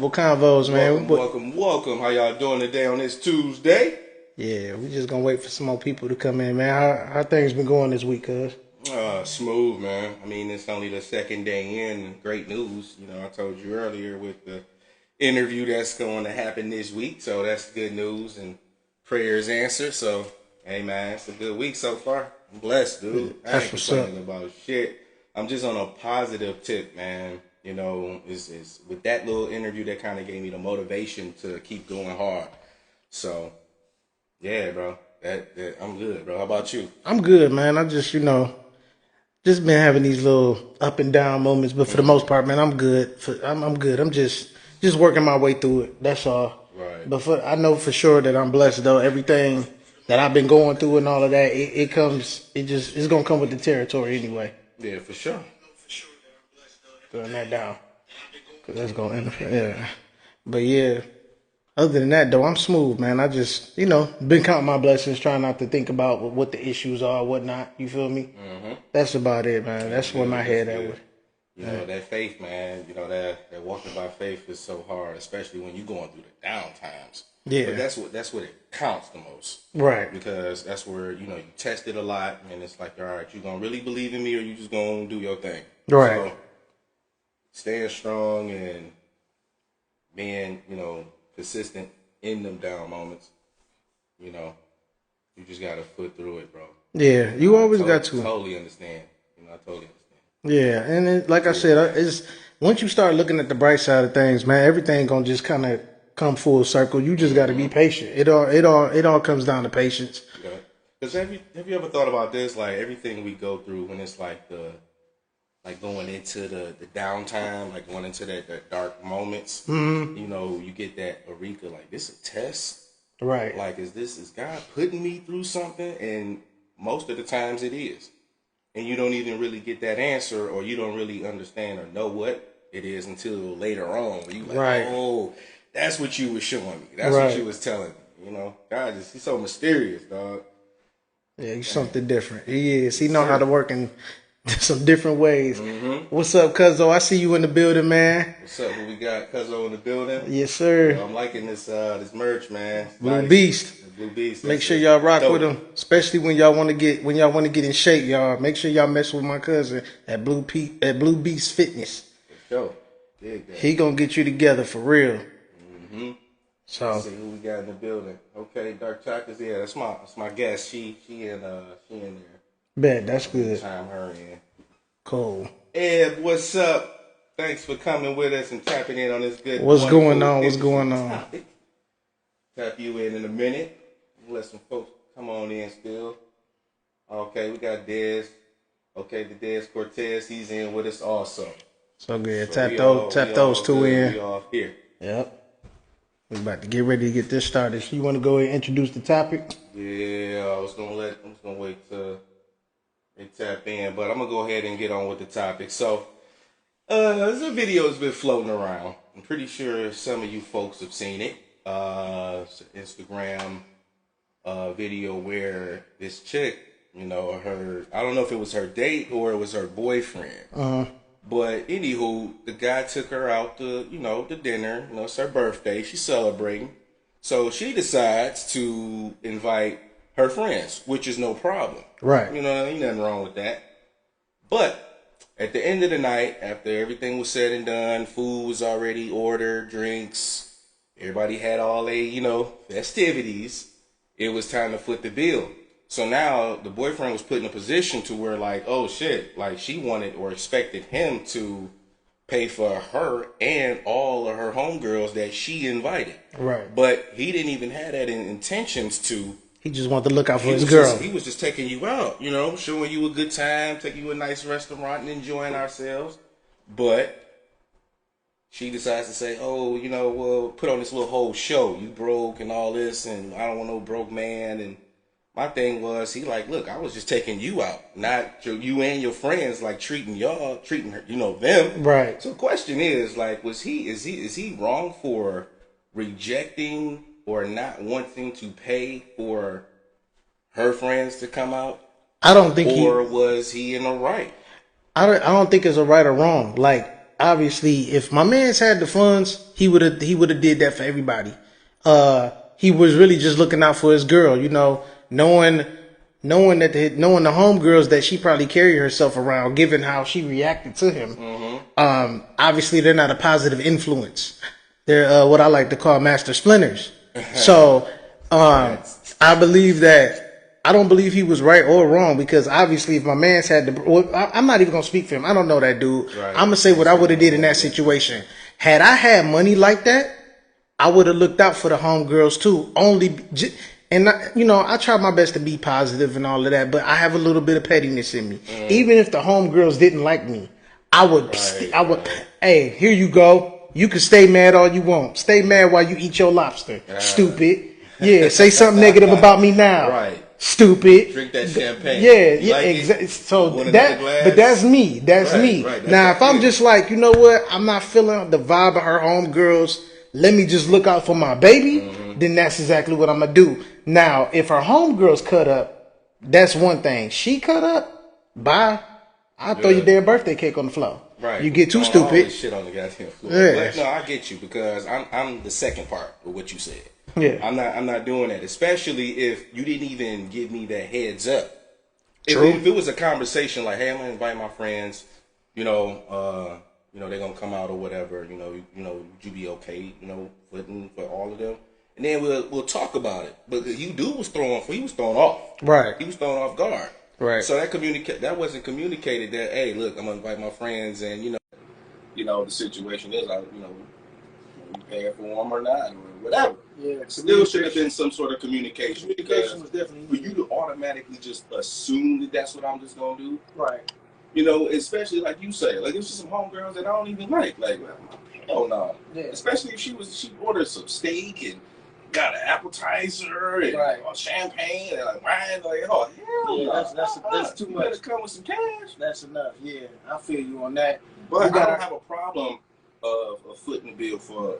Uncomfortable Convos, man. Welcome. How y'all doing today on this Tuesday? Yeah, we just gonna wait for some more people to come in, man. How things been going this week, cuz? Smooth, man. I mean, it's only the second day in. Great news. You know, I told you earlier with the interview that's going to happen this week, so that's good news and prayers answered. So, hey, man, it's a good week so far. I'm blessed, dude. I ain't complaining about shit. I'm just on a positive tip, man. You know, is with that little interview that kind of gave me the motivation to keep going hard. So, yeah, bro. That I'm good, bro. How about you? I'm good, man. I just, just been having these little up and down moments, but for the most part, man, I'm good. I'm good. I'm just working my way through it. That's all. Right. But I know for sure that I'm blessed though. Everything that I've been going through and all of that, it's gonna come with the territory anyway. Yeah, for sure. Throwing that down. Cause that's gonna end. Yeah. But yeah. Other than that, though, I'm smooth, man. I just, been counting my blessings, trying not to think about what the issues are, whatnot. You feel me? Mm-hmm. That's about it, man. That's where my head at with. You know, that faith, man, that walking by faith is so hard, especially when you're going through the down times. Yeah. But that's what it counts the most. Right. Because that's where, you test it a lot, and it's like, all right, you going to really believe in me or you just going to do your thing. Right. So, staying strong and being, consistent in them down moments, you just got to foot through it, bro. Yeah, you always got to. Totally understand. I totally understand. Yeah, and like I said, it's once you start looking at the bright side of things, man, everything gonna just kind of come full circle. You just got to be patient. It all comes down to patience. Yeah. Because have you ever thought about this? Like everything we go through when it's like going into the downtime, like going into that dark moments, you get that eureka, like this a test? Right. Like, is God putting me through something? And most of the times it is. And you don't even really get that answer, or you don't really understand or know what it is until later on. Where you like, right. Oh, that's what you was showing me. That's what you was telling me. God he's so mysterious, dog. Yeah, he's something different. He is. He know how to work in some different ways. Mm-hmm. What's up, Cuzzo? I see you in the building, man. What's up? We got Cuzzo in the building. Yes, sir. I'm liking this merch, man. Blue Beast. Blue Beast. Make sure y'all rock with him, especially when y'all want to get in shape, y'all. Make sure y'all mess with my cousin at Blue Beast Fitness. For sure. He gonna get you together for real. Mm-hmm. So let's see who we got in the building. Okay, Dark Chocolate's here. That's my guest. She in there. Bet, that's good. Time her in. Cool. Ed, what's up? Thanks for coming with us and tapping in on this good. What's going on? Topic. Tap you in a minute. Let some folks come on in still. Okay, we got Dez. Okay, the Dez Cortez, he's in with us also. So good. Tap those two in. We all here. Yep. We're about to get ready to get this started. So you want to go ahead and introduce the topic? Yeah, I'm just gonna wait till they tap in, but I'm gonna go ahead and get on with the topic. So, there's a video that's been floating around. I'm pretty sure some of you folks have seen it. It's an Instagram video where this chick, I don't know if it was her date or it was her boyfriend. But anywho, the guy took her out to, the dinner. It's her birthday. She's celebrating. So she decides to invite her friends, which is no problem. Right. Ain't nothing wrong with that. But at the end of the night, after everything was said and done, food was already ordered, drinks, everybody had all their, festivities, it was time to foot the bill. So now the boyfriend was put in a position to where like, oh shit, like she wanted or expected him to pay for her and all of her homegirls that she invited. Right. But he didn't even have that in intentions to. He just wanted to look out for his girl. He was just taking you out, showing you a good time, taking you to a nice restaurant and enjoying ourselves. But she decides to say, oh, well, put on this little whole show. You broke and all this, and I don't want no broke man. And my thing was, he like, look, I was just taking you out, not you and your friends, like treating her, them. Right. So the question is, like, is he wrong for rejecting or not wanting to pay for her friends to come out? I don't think or was he in the right? I don't think it's a right or wrong. Like, obviously, if my man's had the funds, he would have did that for everybody. He was really just looking out for his girl, knowing the homegirls that she probably carried herself around, given how she reacted to him. Obviously, they're not a positive influence. They're what I like to call master splinters. So I believe that I don't believe he was right or wrong, because obviously if my man's had the, well, I'm not even gonna speak for him. I don't know that dude. Right. I'm gonna say what I would have did in that situation. Had I had money like that, I would have looked out for the homegirls too. And I try my best to be positive and all of that, but I have a little bit of pettiness in me. Even if the homegirls didn't like me, I would, hey, here you go. You can stay mad all you want. Stay mad while you eat your lobster. Stupid. Yeah, say something negative about me now. Right. Stupid. Drink that champagne. Yeah, like exactly. So but that's me. That's me. Right. That's now, if I'm it. just like, you know what, I'm not feeling the vibe of her homegirls, let me just look out for my baby, then that's exactly what I'm gonna do. Now, if her homegirls cut up, that's one thing. She cut up, bye. I'll throw your damn birthday cake on the floor. Right. You get too Don't stupid. always shit on the goddamn floor. Yeah. But no, I get you, because I'm the second part of what you said. Yeah. I'm not doing that, especially if you didn't even give me that heads up. True. If it was a conversation like, hey, I'm gonna invite my friends, they're gonna come out or whatever, would you be okay, for all of them? And then we'll talk about it. But he was thrown off. Right. He was thrown off guard. Right. So that wasn't communicated that, hey, look, I'm gonna invite my friends, and the situation is, you paying for them or not or whatever. Yeah. Still should have been some sort of communication. Communication was definitely for you to automatically just assume that that's what I'm just gonna do. right. Especially like you say, like there's just some homegirls that I don't even like. Like, hell no. Yeah. Especially if she ordered some steak and got an appetizer and champagne and like wine, like, oh hell Yeah, no. that's too You much. better come with some cash. That's enough. Yeah, I feel you on that. But I don't have a problem of footing the bill for,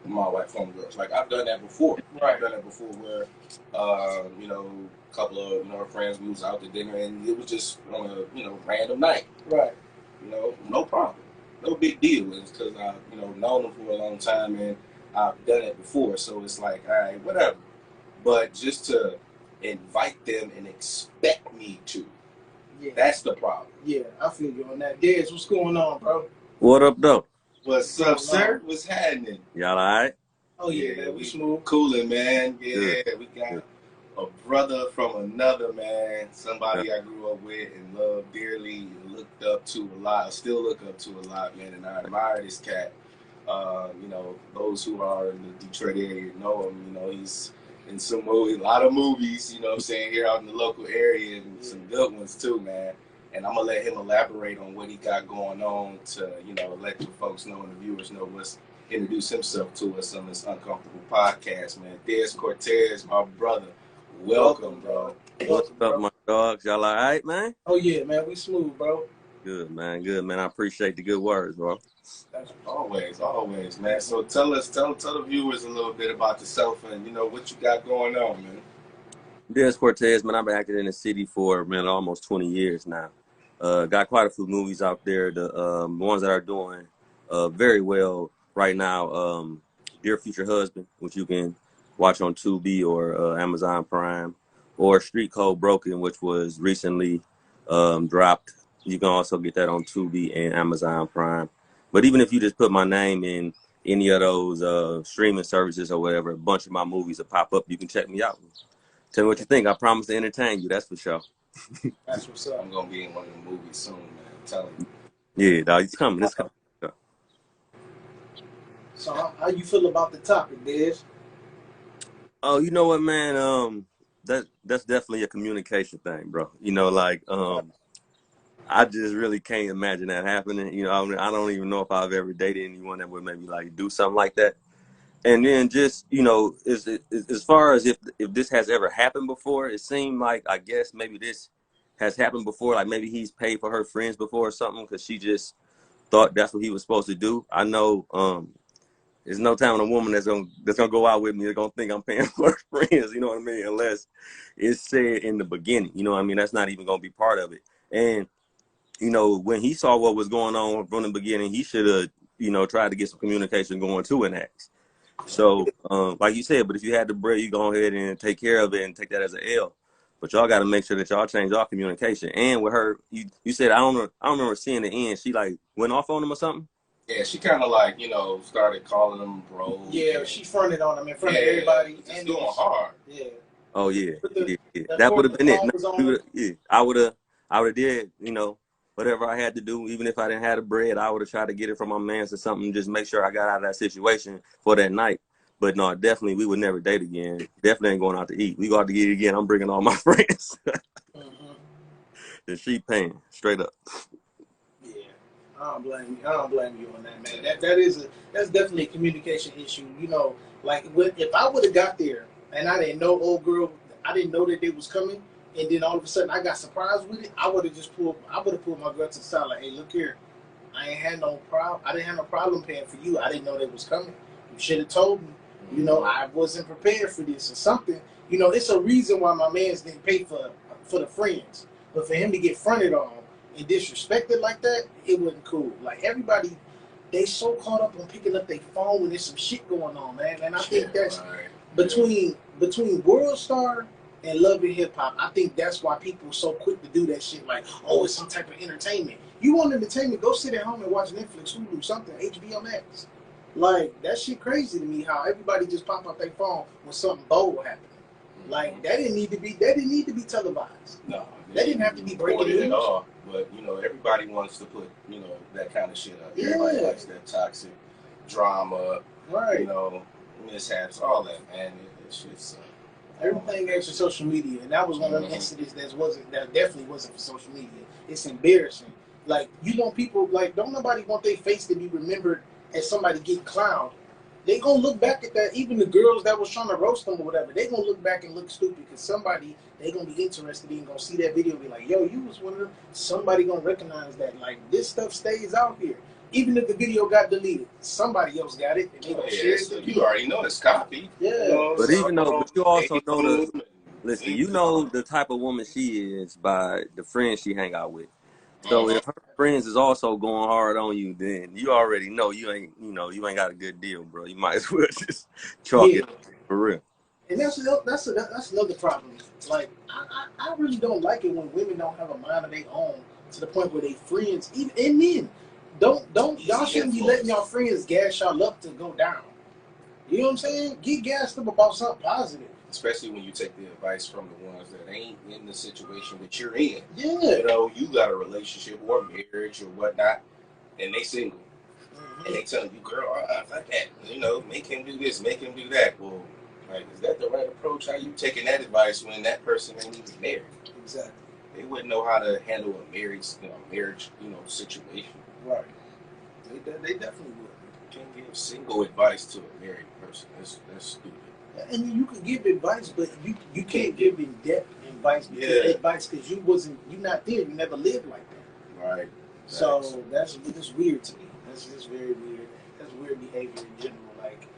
my white homegirls. Like, I've done that before. Right. I've done that before where, a couple of, our friends, we was out to dinner and it was just on a, random night. Right. No problem. No big deal. It's because I've, known them for a long time and I've done it before. So it's like, all right, whatever. But just to invite them and expect me to, that's the problem. Yeah, I feel you on that. Dez, what's going on, bro? What up, though? What's up, sir? What's happening? Y'all all right? Oh yeah, man, we smooth. Cooling, man. Yeah, Good. we got a brother from another, man. Somebody I grew up with and loved dearly, and looked up to a lot. Still look up to a lot, man. And I admire this cat. Those who are in the Detroit area know him. He's in a lot of movies. What I'm saying, here out in the local area, and some good ones too, man. And I'm gonna let him elaborate on what he got going on to, let the folks know and the viewers know introduce himself to us on this Uncomfortable podcast, man. Dez Cortez, my brother. Welcome, bro. What's up, my dogs? Y'all all right, man? Oh yeah, man, we smooth, bro. Good, man. Good, man. I appreciate the good words, bro. That's always, man. So tell the viewers a little bit about yourself and, what you got going on, man. Dez Cortez, man. I've been acting in the city for, man, almost 20 years now. Got quite a few movies out there. The ones that are doing very well right now, Dear Future Husband, which you can watch on Tubi or Amazon Prime, or Street Code Broken, which was recently dropped. You can also get that on Tubi and Amazon Prime. But even if you just put my name in any of those streaming services or whatever, a bunch of my movies will pop up. You can check me out. Tell me what you think. I promise to entertain you. That's for sure. That's what's up. I'm gonna be in one of the movies soon, man. I'm telling you. Yeah, dog. It's coming. It's coming. So how you feel about the topic, Dez? Oh, you know what, man? That's definitely a communication thing, bro. I just really can't imagine that happening. I don't even know if I've ever dated anyone that would maybe like do something like that. And then just, as far as if this has ever happened before, it seemed like, I guess maybe this has happened before. Like maybe he's paid for her friends before or something because she just thought that's what he was supposed to do. I know there's no time when a woman that's gonna go out with me is gonna think I'm paying for her friends, you know what I mean? Unless it's said in the beginning, you know what I mean? That's not even gonna be part of it. And you know, when he saw what was going on from the beginning, he should have, you know, tried to get some communication going to an ex. So, like you said, but if you had the bread, you go ahead and take care of it and take that as an L. But y'all got to make sure that y'all change y'all communication. And with her, you said I don't remember seeing the end. She like went off on him or something. Yeah, she kind of like, you know, started calling him bro. Yeah, she fronted on him in front of everybody. Just And doing hard. Yeah. Oh yeah, The, yeah. the That would have been it. phone was on. Yeah, I would have did, you know, whatever I had to do. Even if I didn't have the bread, I would have tried to get it from my man's or something. Just make sure I got out of that situation for that night. But no, definitely we would never date again. Definitely ain't going out to eat. We go out to eat again. I'm bringing all my friends. And she paying straight up. Yeah, I don't blame you. I don't blame you on that, man. That's definitely a communication issue. You know, like if I would have got there and I didn't know old girl, I didn't know that they was coming, and then all of a sudden I got surprised with it. I would have pulled my girl to the side like, hey, look here, I ain't had no problem. I didn't have no problem paying for you. I didn't know they was coming. You should have told me. You know, I wasn't prepared for this or something. You know, it's a reason why my man's didn't pay for the friends. But for him to get fronted on and disrespected like that, it wasn't cool. Like everybody, they so caught up on picking up their phone when there's some shit going on, man. And I think that's right. between World Star and Love and Hip Hop. I think that's why people are so quick to do that shit. Like, oh, it's some type of entertainment. You want entertainment? Go sit at home and watch Netflix, Hulu, something, HBO Max. Like that shit crazy to me. How everybody just pop up their phone when something bold happened. Like that didn't need to be televised. No, that didn't have to be breaking news at all. But you know, everybody wants to put that kind of shit up. Yeah. Everybody likes that toxic drama, right? You know, mishaps, all that, man. It's just everything ain't for social media, and that was one of the incidents that definitely wasn't for social media. It's embarrassing. Like you want people don't nobody want their face to be remembered as somebody getting clowned. They gonna look back at that. Even the girls that was trying to roast them or whatever, they gonna look back and look stupid because they gonna be interested in gonna see that video and be like, yo, you was one of them. Somebody gonna recognize that. Like this stuff stays out here. Even if the video got deleted, somebody else got it and they gonna share it. So you already know it's copied. Yeah. But you also know listen, you know the type of woman she is by the friends she hang out with. So if her friends is also going hard on you, then you already know you ain't got a good deal, bro. You might as well just chalk it for real. And that's another problem. Like I really don't like it when women don't have a mind of their own to the point where they friends, even and men, don't y'all shouldn't be letting y'all friends gas y'all up to go down. You know what I'm saying? Get gassed up about something positive. Especially when you take the advice from the ones that ain't in the situation that you're in. Yeah. You know, you got a relationship or marriage or whatnot, and they single. And they telling you, girl, fuck that. You know, make him do this, make him do that. Well, like, is that the right approach? How you taking that advice when that person ain't even married? Exactly. They wouldn't know how to handle a marriage, situation. Right. They definitely would. You can't give single advice to a married person. That's stupid. And you can give advice, but you can't give in-depth advice because you're not there. You never lived like that. Right. So that's weird to me. That's just very weird. That's weird behavior in general. Like,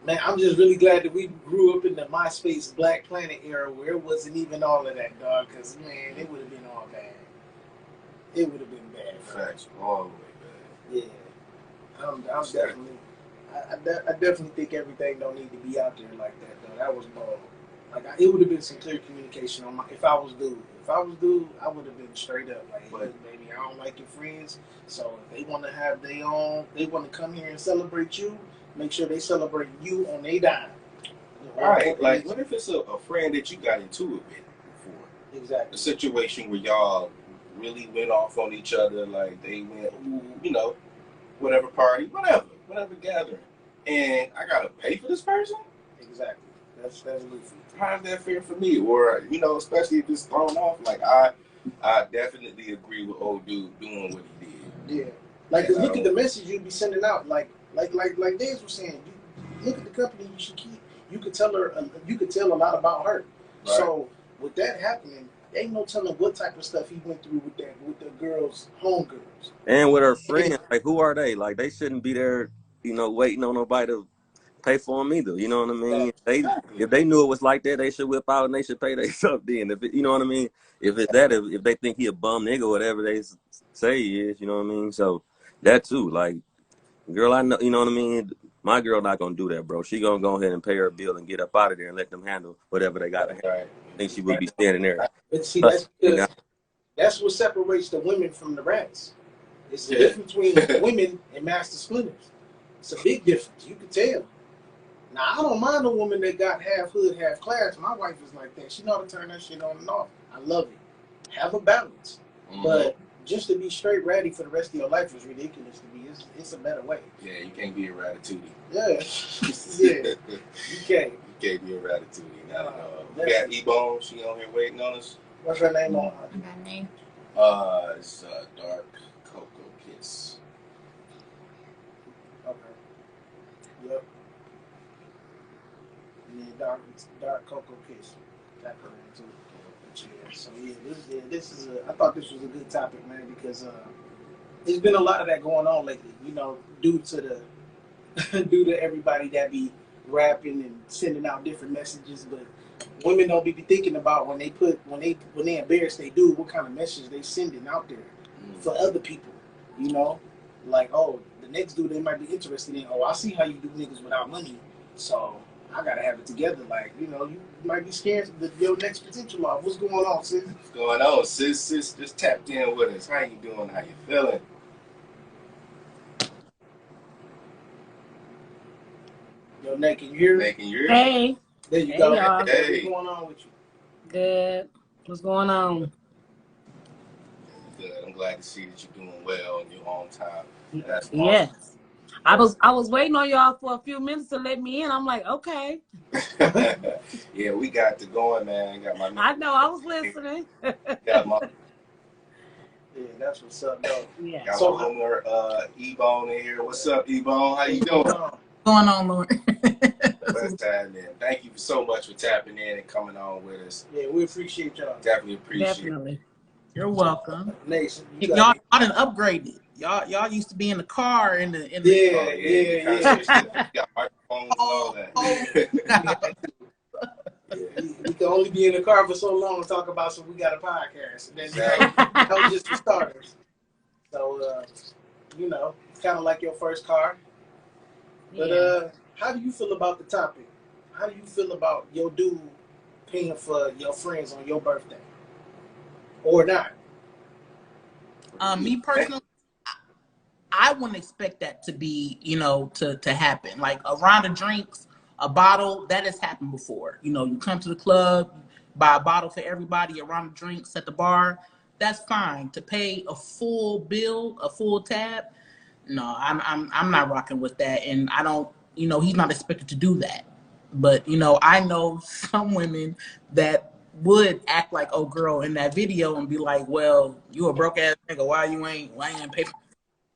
man, I'm just really glad that we grew up in the MySpace Black Planet era where it wasn't even all of that, dog. Because man, it would have been all bad. It would have been bad. Facts, all the way bad. Yeah, I'm definitely. I definitely think everything don't need to be out there like that, though. That was bold. Like it would have been some clear communication on if I was dude. If I was dude, I would have been straight up like, hey, baby, I don't like your friends. So if they want to have their own, they want to come here and celebrate you. Make sure they celebrate you on their dime. Right. Like, what if it's a friend that you got into it with before? Exactly. A situation where y'all really went off on each other, like they went, whatever party, whatever gathering, and I gotta pay for this person? Exactly. That's goofy. How is that fair for me? Or especially if it's thrown off. Like I definitely agree with old dude doing what he did. Yeah. Like look at the message you'd be sending out. Like Dez was saying, you look at the company you should keep. You could tell a lot about her. Right. So with that happening, ain't no telling what type of stuff he went through with the girls, homegirls. And with her friends, like who are they? Like they shouldn't be there, waiting on nobody to pay for them either. You know what I mean? Exactly. If they knew it was like that, they should whip out and they should pay their stuff then. If it, you know what I mean? If it's that, if they think he a bum nigga, whatever they say he is, you know what I mean? So that too, like, girl, I know, you know what I mean? My girl not gonna do that, bro. She gonna go ahead and pay her bill and get up out of there and let them handle whatever they got to handle. Right. I think she would be standing there. But see, that's because that's what separates the women from the rats. It's the difference between women and master splinters. It's a big difference. You can tell. Now, I don't mind a woman that got half hood, half class. My wife is like that. She know how to turn that shit on and off. I love it. Have a balance. But just to be straight ratty for the rest of your life is ridiculous to me. It's a better way. Yeah, you can't be a ratatouille. Yeah. Yeah. You can't. You can't be a ratatouille. Now, we got E-Bone. She on here waiting on us. What's her name on? Her name? It's Dark Cocoa Kiss. Okay. Yep. And then dark Cocoa Kiss. That her name too. Yeah, so this is I thought this was a good topic, man, because there's been a lot of that going on lately, you know, due to everybody that be rapping and sending out different messages, but women don't be thinking about when they embarrass they dude, what kind of message they sending out there for other people, you know, like, oh, the next dude they might be interested in, oh, I see how you do niggas without money, so I gotta have it together. Like, you know, you might be scared of your next potential love. What's going on, sis? What's going on, sis? Sis just tapped in with us. How you doing? How you feeling? Yo, Nate, can you hear me? Nate, can you hear me? Hey, There you Hey, go. y'all. Hey. What's going on with you? good. What's going on? Good. I'm glad to see that you're doing well in your own time. That's awesome. Yes. I was waiting on y'all for a few minutes to let me in. I'm like, okay. Yeah, we got to going, man. Got my I know, I was listening. got my Yeah, that's what's up, though. Yeah. got So- my homer E-Bone in here. What's up, E-Bone? How you doing? Going on, Lord? Best time, man. Thank you so much for tapping in and coming on with us. Yeah, we appreciate y'all. Definitely appreciate it. Definitely. You're welcome. Nate, you Y'all got done upgraded. Y'all used to be in the car in the Yeah. Oh, you got microphones and all that. we can only be in the car for so long and talk about, so we got a podcast. And then, that was just for starters. So, you know, it's kind of like your first car. But Yeah. how do you feel about the topic? How do you feel about your dude paying for your friends on your birthday? Or not? Me personally, I wouldn't expect that to be, you know, to happen. Like a round of drinks, a bottle, that has happened before. You know, you come to the club, buy a bottle for everybody, a round of drinks at the bar. That's fine. To pay a full bill, a full tab, no, I'm not rocking with that. And I don't, you know, he's not expected to do that. But, you know, I know some women that would act like, oh, girl, in that video and be like, well, you a broke ass nigga. Why you ain't pay for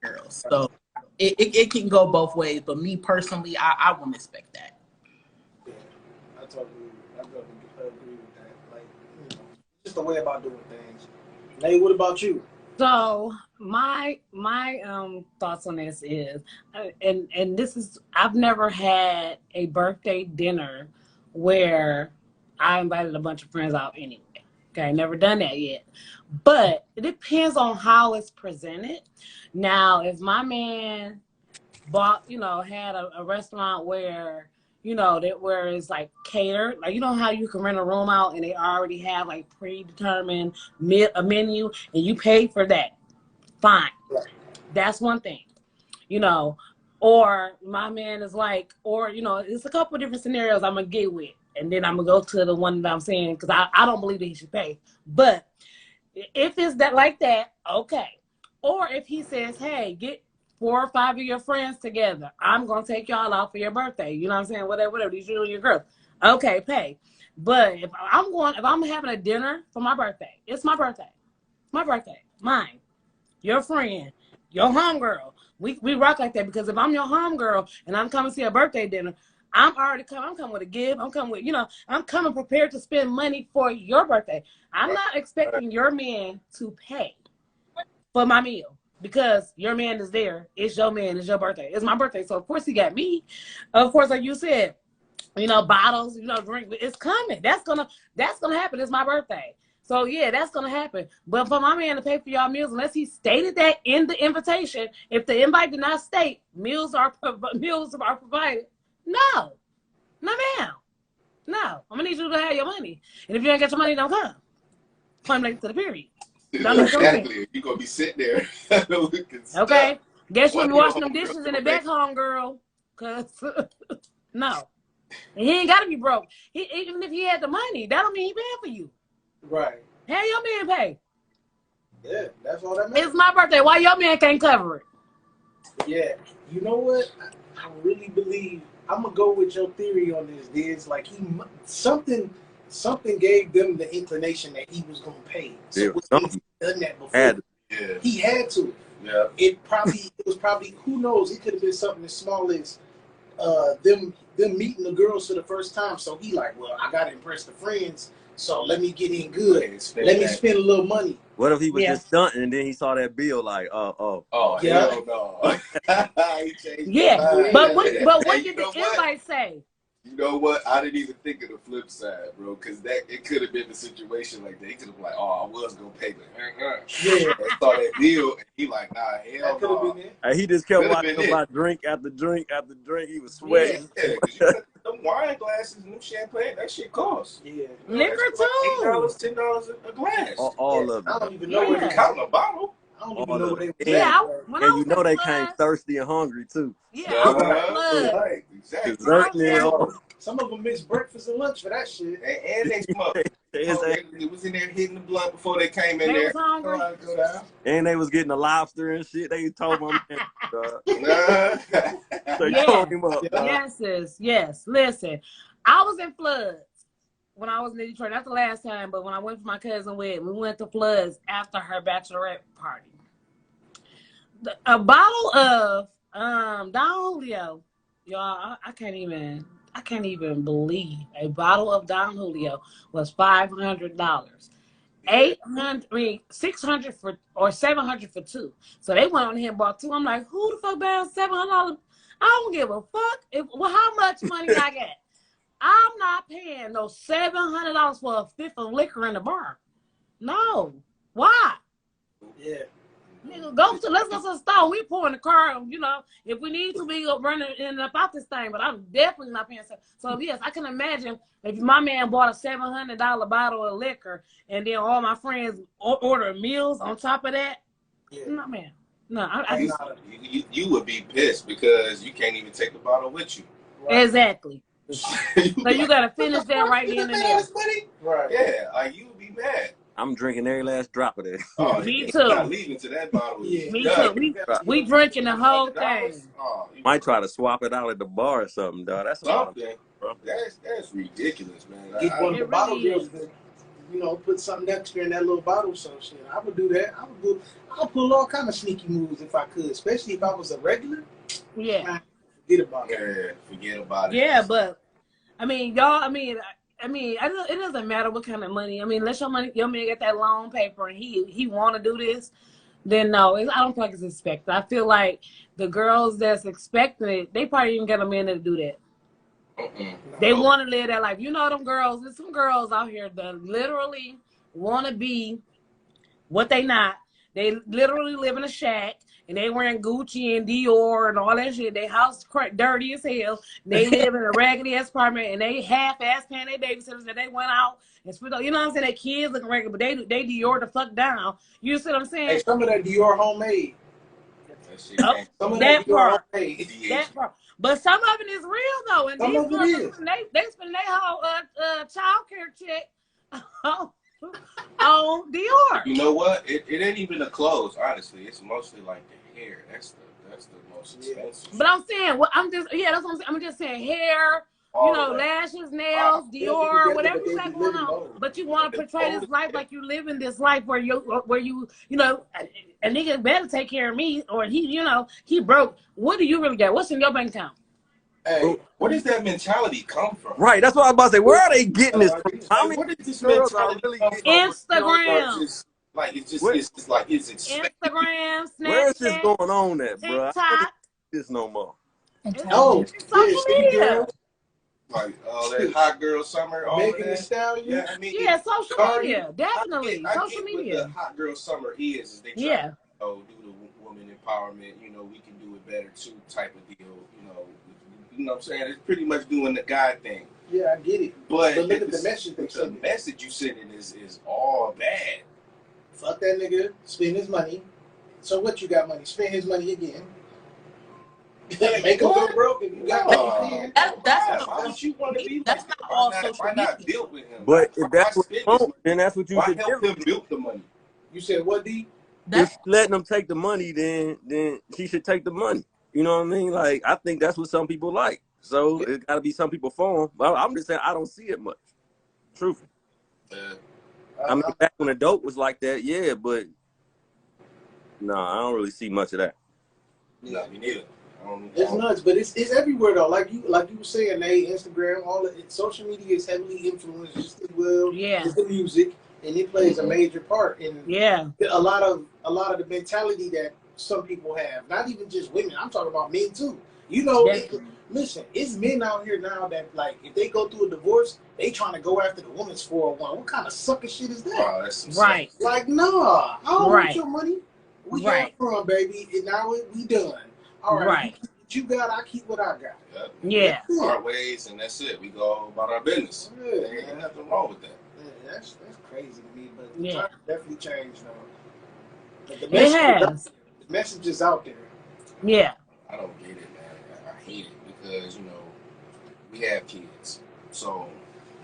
girls? So it can go both ways. But me personally, I wouldn't expect that. Yeah, I totally agree with that. Like, you know, just the way about doing things. Nate, what about you? So my thoughts on this is, and this is, I've never had a birthday dinner where I invited a bunch of friends out anyway. Okay, never done that yet. But it depends on how it's presented. Now, if my man bought, you know, had a restaurant where, you know, where it's like catered, like, you know how you can rent a room out and they already have like predetermined a menu and you pay for that, fine. That's one thing, you know. Or my man is like, or, you know, it's a couple of different scenarios I'm gonna get with, and then I'm gonna go to the one that I'm saying, because I don't believe that he should pay. But if it's that like that, okay. Or if he says, hey, get 4 or 5 of your friends together, I'm gonna take y'all out for your birthday. You know what I'm saying? Whatever. These you and your girl. Okay, pay. But if I'm having a dinner for my birthday, it's my birthday. My birthday. Mine. Your friend. Your homegirl. We rock like that, because if I'm your homegirl and I'm coming to your birthday dinner, I'm coming with a gift. I'm coming with, you know, I'm coming prepared to spend money for your birthday. I'm not expecting your man to pay for my meal. because your man is there. It's your man. It's your birthday. It's my birthday. So, of course, he got me. Of course, like you said, you know, bottles, you know, drink. It's coming. That's gonna happen. It's my birthday. So, yeah, that's going to happen. But for my man to pay for y'all meals, unless he stated that in the invitation, if the invite did not state meals are provided, no. No, ma'am. No. I'm going to need you to have your money. And if you ain't got your money, don't come. Come late to the period. Exactly. You're going to be sitting there. Okay. Guess you'll be washing them dishes in the back home, girl. Because, no. And he ain't got to be broke. Even if he had the money, that don't mean he paying for you. Right. Have your man pay. Yeah, that's all that matters. It's my birthday. Why your man can't cover it? Yeah. You know what? I really believe I'm gonna go with your theory on this. Diz like something gave them the inclination that he was gonna pay. So Yeah, he's done that before. He had to. Yeah. It was probably who knows. It could have been something as small as them meeting the girls for the first time. So he like, well, I gotta impress the friends. So let me get in good. Let me spend a little money. What if he was just stunting and then he saw that bill like, oh, Yeah. Hell no. He changed Yeah, his mind. but what Hey, did the invite say? You know what? I didn't even think of the flip side, bro, because it could have been the situation like that. He could have been like, oh, I was going to pay, but Yeah. I saw that bill, and he like, nah, hell That could have no. been it. and he just kept Could've watching been about drink after drink after drink. He was sweating. Yeah, because them wine glasses and them champagne, that shit costs. Yeah. You know, Liquor that's like too. $8, $10 a glass. All of I it. don't even know Yeah. where You counting a bottle. I don't All even know of where they it. was Yeah, at. when I And was you know in they Floods, came thirsty and hungry too. yeah, I was in Floods. Right, exactly. Dessert and Yeah. all. Some of them missed breakfast and lunch for that shit. And they smoked. It was in there hitting the blunt before they came in They there. was hungry. Go down. And they was getting the lobster and shit. They told my man, they Yeah. told him up. Yes, sis. Yes. Listen, I was in Floods when I was in Detroit. Not the last time, but when I went for my cousin wedding, we went to Floods after her bachelorette party. A bottle of Don Julio, y'all. I can't even believe a bottle of Don Julio was $500. 600 for or 700 for two. So they went on here and bought two. I'm like, who the fuck buying $700? I don't give a fuck how much money I get. I'm not paying no $700 for a fifth of liquor in the bar. No. Why? Yeah. Nigga, let's go to the store. We pour in the car, you know, if we need to, we go run it in up out this thing. But I'm definitely not paying. So yes, I can imagine if my man bought a $700 bottle of liquor and then all my friends order meals on top of that. Yeah. No, man. No, I just you would be pissed because you can't even take the bottle with you. Right. exactly. So you gotta finish that right in and there. Right. Yeah, like you would be mad. I'm drinking every last drop of that. Oh, Me you're too. not leaving to that bottle. Yeah. Me done. too. We drinking the whole thing. Oh, you Might try to swap it out at the bar or something, dog. That's a lot of something. That's ridiculous, man. Get one of the It bottle really girls is. to, you know, put something extra in that little bottle. So shit, I would do that. I would pull all kind of sneaky moves if I could, especially if I was a regular. Yeah. Man, forget about it. Yeah, forget about it. Yeah, but I mean, y'all. It doesn't matter what kind of money. I mean, unless your man get that loan paper and he want to do this, then no, I don't feel like it's expected. I feel like the girls that's expecting it, they probably even got a man to do that. They want to live that life. You know them girls. There's some girls out here that literally want to be what they not. They literally live in a shack. And they wearing Gucci and Dior and all that shit. They house dirty as hell. They live in a raggedy ass apartment and they half-ass paying their babysitters that they went out and spent. You know what I'm saying? Their kids looking regular, but they Dior the fuck down. You see what I'm saying? Hey, some of that Dior homemade. Some of that Dior part. homemade. That part. But some of it is real though. And Some these of it girls, is. they spend their whole child care check on Dior. You know what? It ain't even the clothes, honestly. It's mostly like the hair. That's the most expensive. But I'm saying, that's what I'm saying. I'm just saying hair, All you know, of that. lashes, nails, Dior, whatever you got going on. Low. But you want to portray this life like you living this life where you know, a nigga better take care of me or he broke. What do you really got? What's in your bank account? Hey, where does that mentality come from? Right, that's what I was about to say. Where are they getting this from? How Like, many where did this girls are mentality really come getting from? Instagram. Like it's just What? it's like it's expected. Instagram, Where is this Snapchat, going on at, bro? I don't TikTok. see this no more. It's, Oh, it's social yeah, city media. girls, Like all that hot girl summer, all of Megan Thee that. Stallion. Yeah, I mean, Yeah, social Cardi, media. Definitely. I Social get what media. the hot girl summer is they try Yeah. to do the woman empowerment, we can do it better too type of deal, you know what I'm saying? It's pretty much doing the guy thing. Yeah, I get it. But look at the message they the send. message you sending is all bad. Fuck that nigga. Spend his money. So what? You got money? Spend his money again. Make him go broke if you got money. That's Why would you want to be that's like not that? all Why social not media. build with him? But Why if that's what spend you his want, money? then that's what you Why should help do. him build the money? You said what, D? If That's you letting them take the money, then she should take the money. You know what I mean? Like, I think that's what some people like. So it got to be some people for them. But I'm just saying I don't see it much. Truthfully. I mean, back when the dope was like that, yeah, but no, I don't really see much of that. No, me neither. It's nuts, but it's everywhere though. Like you were saying, Instagram, all of it, social media is heavily influenced just as well Yeah. as the music, and it plays a major part in Yeah. a lot of the mentality that some people have. Not even just women. I'm talking about men too. Listen, it's men out here now that like if they go through a divorce, they trying to go after the woman's 401. What kind of sucker shit is that? Oh, that's some Right. Like, nah, I don't want Right. your money. We Right. got from, baby, and now we done. All right, Right. you keep what you got, I keep what I got. Yep. Yeah. Part ways, and that's it. We go about our business. Yeah, There ain't man. nothing wrong with that. Yeah, that's crazy to me, but Yeah. times definitely changed though. But the It message, has. the message is out there. Yeah. I don't get it, man. I hate it because we have kids, so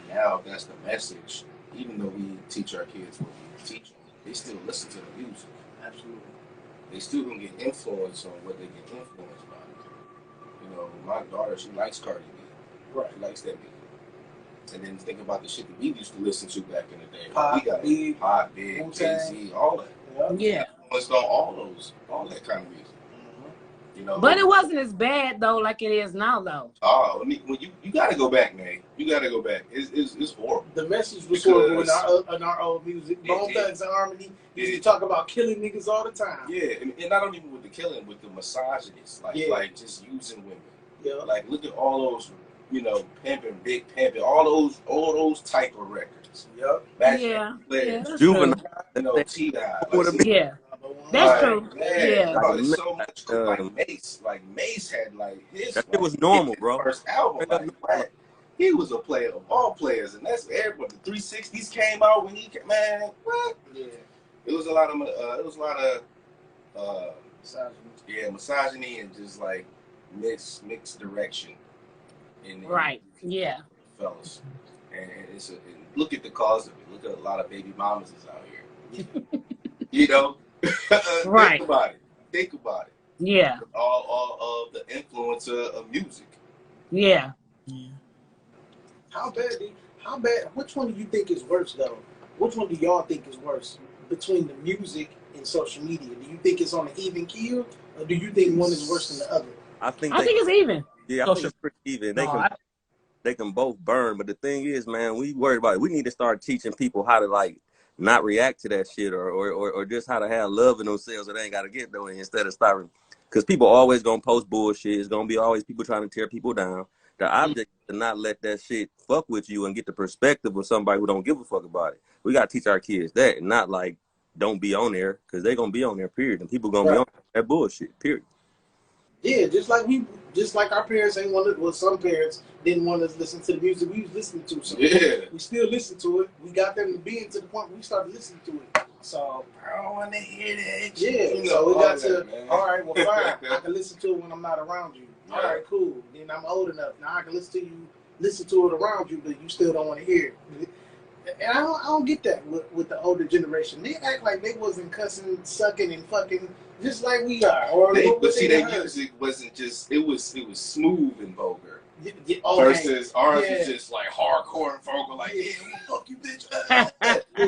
now that's the message. Even though we teach our kids what we teach them, they still listen to the music. Absolutely. They still gonna get influenced on what they get influenced by. My daughter, she likes Cardi B. Right. She likes that beat. And then think about the shit that we used to listen to back in the day. Pop, We got Big, Pop, Big, Wu-Tang. Jay-Z, all that. Yeah. Yeah. Influenced on all that kind of music. But it wasn't as bad though, like it is now though. Oh, when you gotta go back, man. You gotta go back. It's horrible. The message was Because- horrible in our old music. Bone It- Thugs and Harmony used to it- talk about killing niggas all the time. Yeah, and not only with the killing, with the misogynists, Yeah. like just using women. Yeah. Like look at all those, pimping, big pimping, all those type of records. Yep. Back Yeah. then, Yeah, that's Juvenile. true. T.I. Yeah. That's Like, true. man, Yeah. oh, it's so much cool. Like Mace. Like Mace had his. That shit was normal, bro. First album, what? He was a player of all players, and that's everyone. The 360s came out when he came. Man, what? Yeah. It was a lot of Misogyny. misogyny and just like mixed direction. In Right. Yeah. fellas, and look at the cause of it. Look at a lot of baby mamas is out here. Right. Think about it. Yeah. All of the influence of music. Yeah. How bad? Which one do you think is worse though? Which one do y'all think is worse between the music and social media? Do you think it's on an even keel, or do you think one is worse than the other? I think it's even. yeah, I think it's pretty even. They can both burn, but the thing is, man, we worried about it. We need to start teaching people how to like not react to that shit, or just how to have love in themselves. That ain't got to get no instead of starting, because people always gonna post bullshit. It's gonna be always people trying to tear people down. The object is to not let that shit fuck with you and get the perspective of somebody who don't give a fuck about it. We gotta teach our kids that, and not like don't be on there, because they gonna be on there, period, and people gonna be on that bullshit, period. Yeah, just like our parents ain't want to. Well, some parents didn't want us to listen to the music we was listening to. So we still listen to it. We got them to be to the point where we started listening to it. So I don't want to hear that. yeah, so we got to. All right, well, fine. I can listen to it when I'm not around you. All right, cool. Then I'm old enough now. I can listen to it around you, but you still don't want to hear it. And I don't get that with the older generation. They act like they wasn't cussing, sucking, and fucking just like we are. But see, their music wasn't just. It was smooth and vulgar. Versus ours is just like hardcore and vulgar. Like, yeah, well, fuck you, bitch.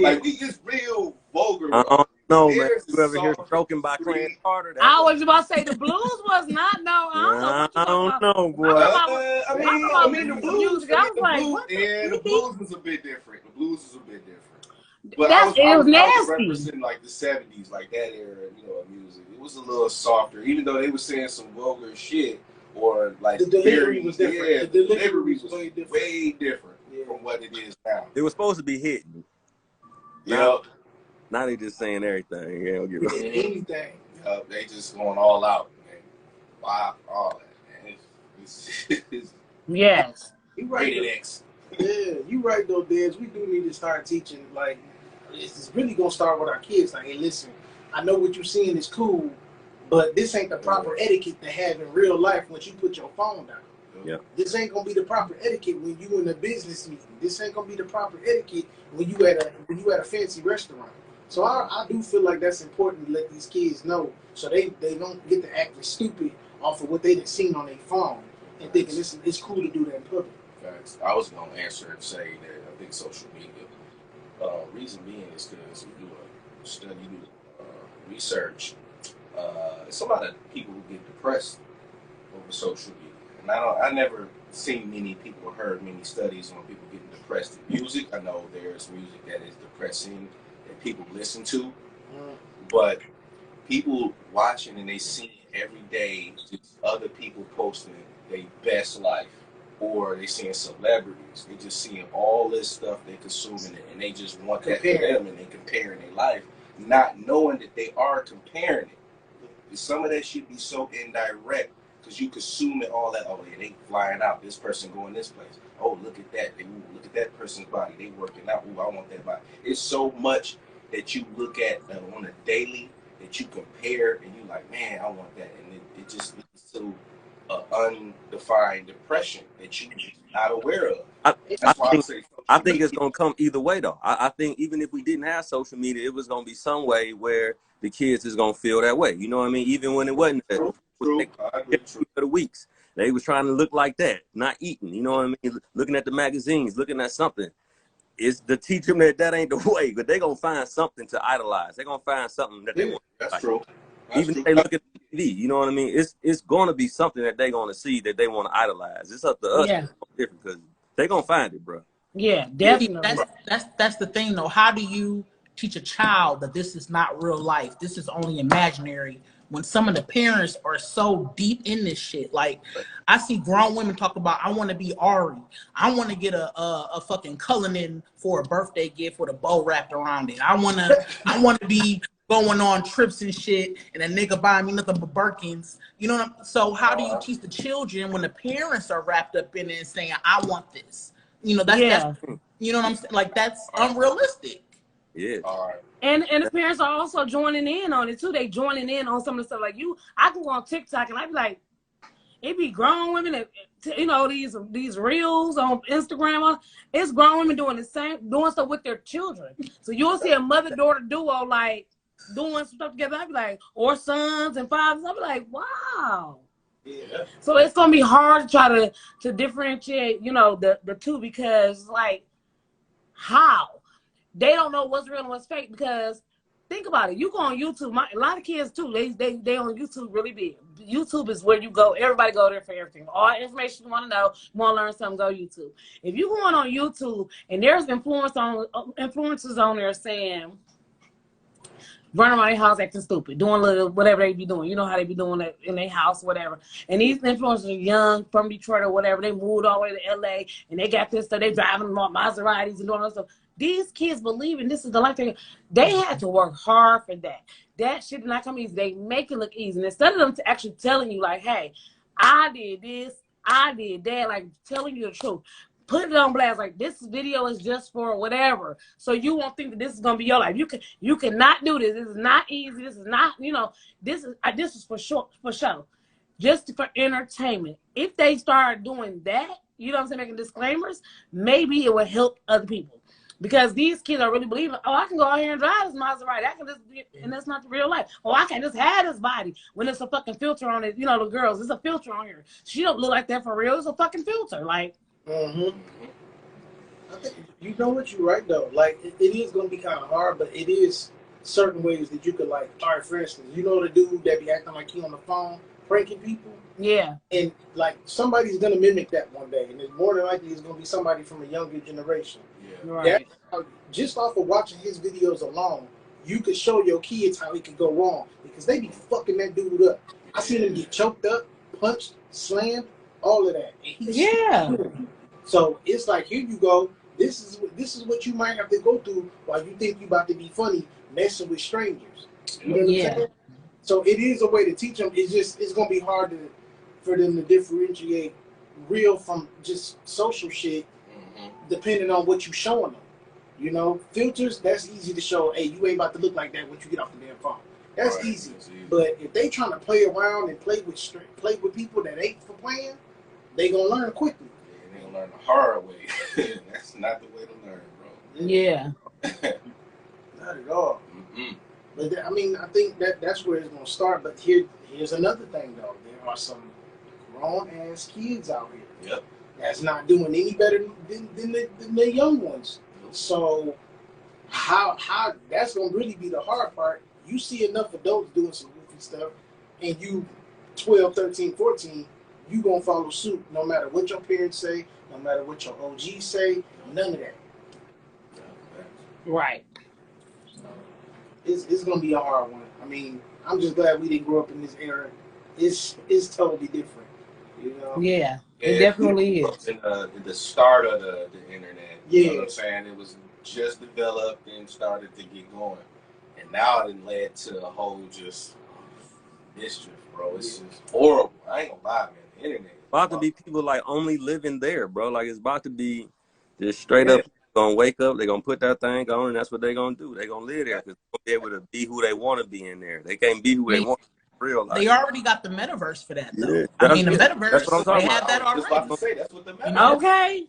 Like we just real vulgar. I don't know, man. Theirs is You ever hear soft, "Stroking" by free. Clarence Carter? I was about to say the blues was not. No, I don't know. know, boy. I mean, the blues. Music. I was like, what The blues was a bit different. The blues was a bit different. But it was I was nasty. referencing like the 70s, like that era, of music. It was a little softer, even though they were saying some vulgar shit or like the delivery was different. Yeah, the delivery was way different from what it is now. It was supposed to be hitting. Yep. Now they just saying everything. They don't give anything. They just going all out, man. Wow, all that, man. It's yes. You right. Rated X. Yeah, you right though, Dez. We do need to start teaching. Like, it's really gonna start with our kids. Like, hey, listen, I know what you're seeing is cool, but this ain't the proper etiquette to have in real life once you put your phone down. Yeah. This ain't gonna be the proper etiquette when you in a business meeting. This ain't gonna be the proper etiquette when you at a fancy restaurant. So I do feel like that's important to let these kids know, so they don't get to acting stupid off of what they done seen on their phone and thinking it's cool to do that in public. Facts. I was gonna answer and say that I think social media. Reason being is because we do a study, research. It's a lot of people who get depressed over social media, and I never seen many people or heard many studies on people getting depressed in music. I know there's music that is depressing that people listen to, but people watching and they seeing every day just other people posting their best life, or they seeing celebrities. They just seeing all this stuff they consuming, and they just want that for them, and they comparing their life, not knowing that they are comparing it. And some of that should be so indirect because you consuming all that. Oh, yeah, they flying out. This person going this place. Oh, look at that. Look at that person's body. They working out. Ooh, I want that body. It's so much that you look at on a daily that you compare, and you like, man, I want that, and it just leads to undefined depression that you're not aware of. I think it's gonna come either way though. I think even if we didn't have social media, it was gonna be some way where the kids is gonna feel that way. You know what I mean? Even when it wasn't true. For the weeks, they was trying to look like that, not eating. You know what I mean? Looking at the magazines, looking at something. It's to teach them that ain't the way, but they're gonna find something to idolize. They're gonna find something that they want. That's true. Even if they look at TV, you know what I mean? It's going to be something that they're going to see that they want to idolize. It's up to us. Yeah. Different because they're going to find it, bro. Yeah, definitely. That's the thing, though. How do you teach a child that this is not real life? This is only imaginary. When some of the parents are so deep in this shit, like I see grown women talk about, I want to be Ari. I want to get a fucking Cullinan for a birthday gift with a bow wrapped around it. I want to be going on trips and shit, and a nigga buying me nothing but Birkins. You know what I'm, so how do you teach the children when the parents are wrapped up in it and saying, I want this? You know, that's you know what I'm saying? Like, that's unrealistic. Yeah. All right. And the parents are also joining in on it too. They joining in on some of the stuff. Like I can go on TikTok and I be like, it be grown women that, you know, these reels on Instagram. It's grown women doing stuff with their children. So you'll see a mother-daughter duo like doing some stuff together. I'd be like, or sons and fathers. I'd be like, wow. Yeah. So it's gonna be hard to try to differentiate, you know, the two, because like how they don't know what's real and what's fake. Because think about it, you go on YouTube. A lot of kids too. They on YouTube really big. YouTube is where you go. Everybody go there for everything. All information you want to know, you want to learn something, go YouTube. If you going on YouTube and there's influencers on there saying, running around their house acting stupid, doing little whatever they be doing. You know how they be doing it in their house, whatever. And these influencers are young, from Detroit or whatever. They moved all the way to LA and they got this stuff. They driving Maseratis and doing all that stuff. These kids believe in this is the life they had to work hard for that. That shit did not come easy. They make it look easy. And instead of them actually telling you, like, hey, I did this, I did that, like telling you the truth. Put it on blast, like this video is just for whatever. So you won't think that this is gonna be your life. You cannot do this. This is not easy. This is not, you know, this is for sure, just for entertainment. If they start doing that, you know what I'm saying, making disclaimers, maybe it will help other people. Because these kids are really believing, oh, I can go out here and drive this Maserati. I can just, and that's not the real life. Oh, I can't just have this body when it's a fucking filter on it. You know, the girls, there's a filter on here. She don't look like that for real. It's a fucking filter. Like, I think you know what, you're right though. Like it is gonna be kind of hard, but it is certain ways that you could, like, all right, for instance, you know the dude that be acting like he on the phone pranking people. Yeah. And like somebody's gonna mimic that one day, and it's more than likely it's gonna be somebody from a younger generation. Yeah. Right. Just off of watching his videos alone, you could show your kids how it could go wrong because they be fucking that dude up. I seen him get choked up, punched, slammed, all of that. And Yeah. So it's like, here you go. This is what you might have to go through while you think you about to be funny, messing with strangers. You know what I'm saying? So it is a way to teach them. It's gonna be hard for them to differentiate real from just social shit, depending on what you showing them. You know, filters, that's easy to show. Hey, you ain't about to look like that once you get off the damn phone. That's easy. But if they trying to play around and play with people that ain't for playing, they gonna learn quickly. They gonna learn the hard way. That's not the way to learn, bro. Yeah. Not at all. But I mean, I think that's where it's gonna start. But here's another thing though. There are some grown ass kids out here. Yep. That's not doing any better than the young ones. So how that's gonna really be the hard part. You see enough adults doing some goofy stuff, and you 12, 13, 14, you gonna follow suit no matter what your parents say, no matter what your OGs say, none of that. Right. It's gonna be a hard one. I mean, I'm just glad we didn't grow up in this era. It's totally different, you know. Yeah, it definitely is. In the start of the internet, Yeah. You know what I'm saying? It was just developed and started to get going, and now it led to a whole just mischief, bro. It's just horrible. I ain't gonna lie, man. The internet About to be people like only living there, bro. Like it's about to be just straight up gonna wake up, they're gonna put that thing on, and that's what they're gonna do. They're gonna live there because they're gonna be able to be who they want to be in there. They can't be who they want in real life. They already got the metaverse for that, though. Yeah, I mean, the metaverse, that's what I'm talking they have about. that already. About to say, that's what the metaverse. Okay.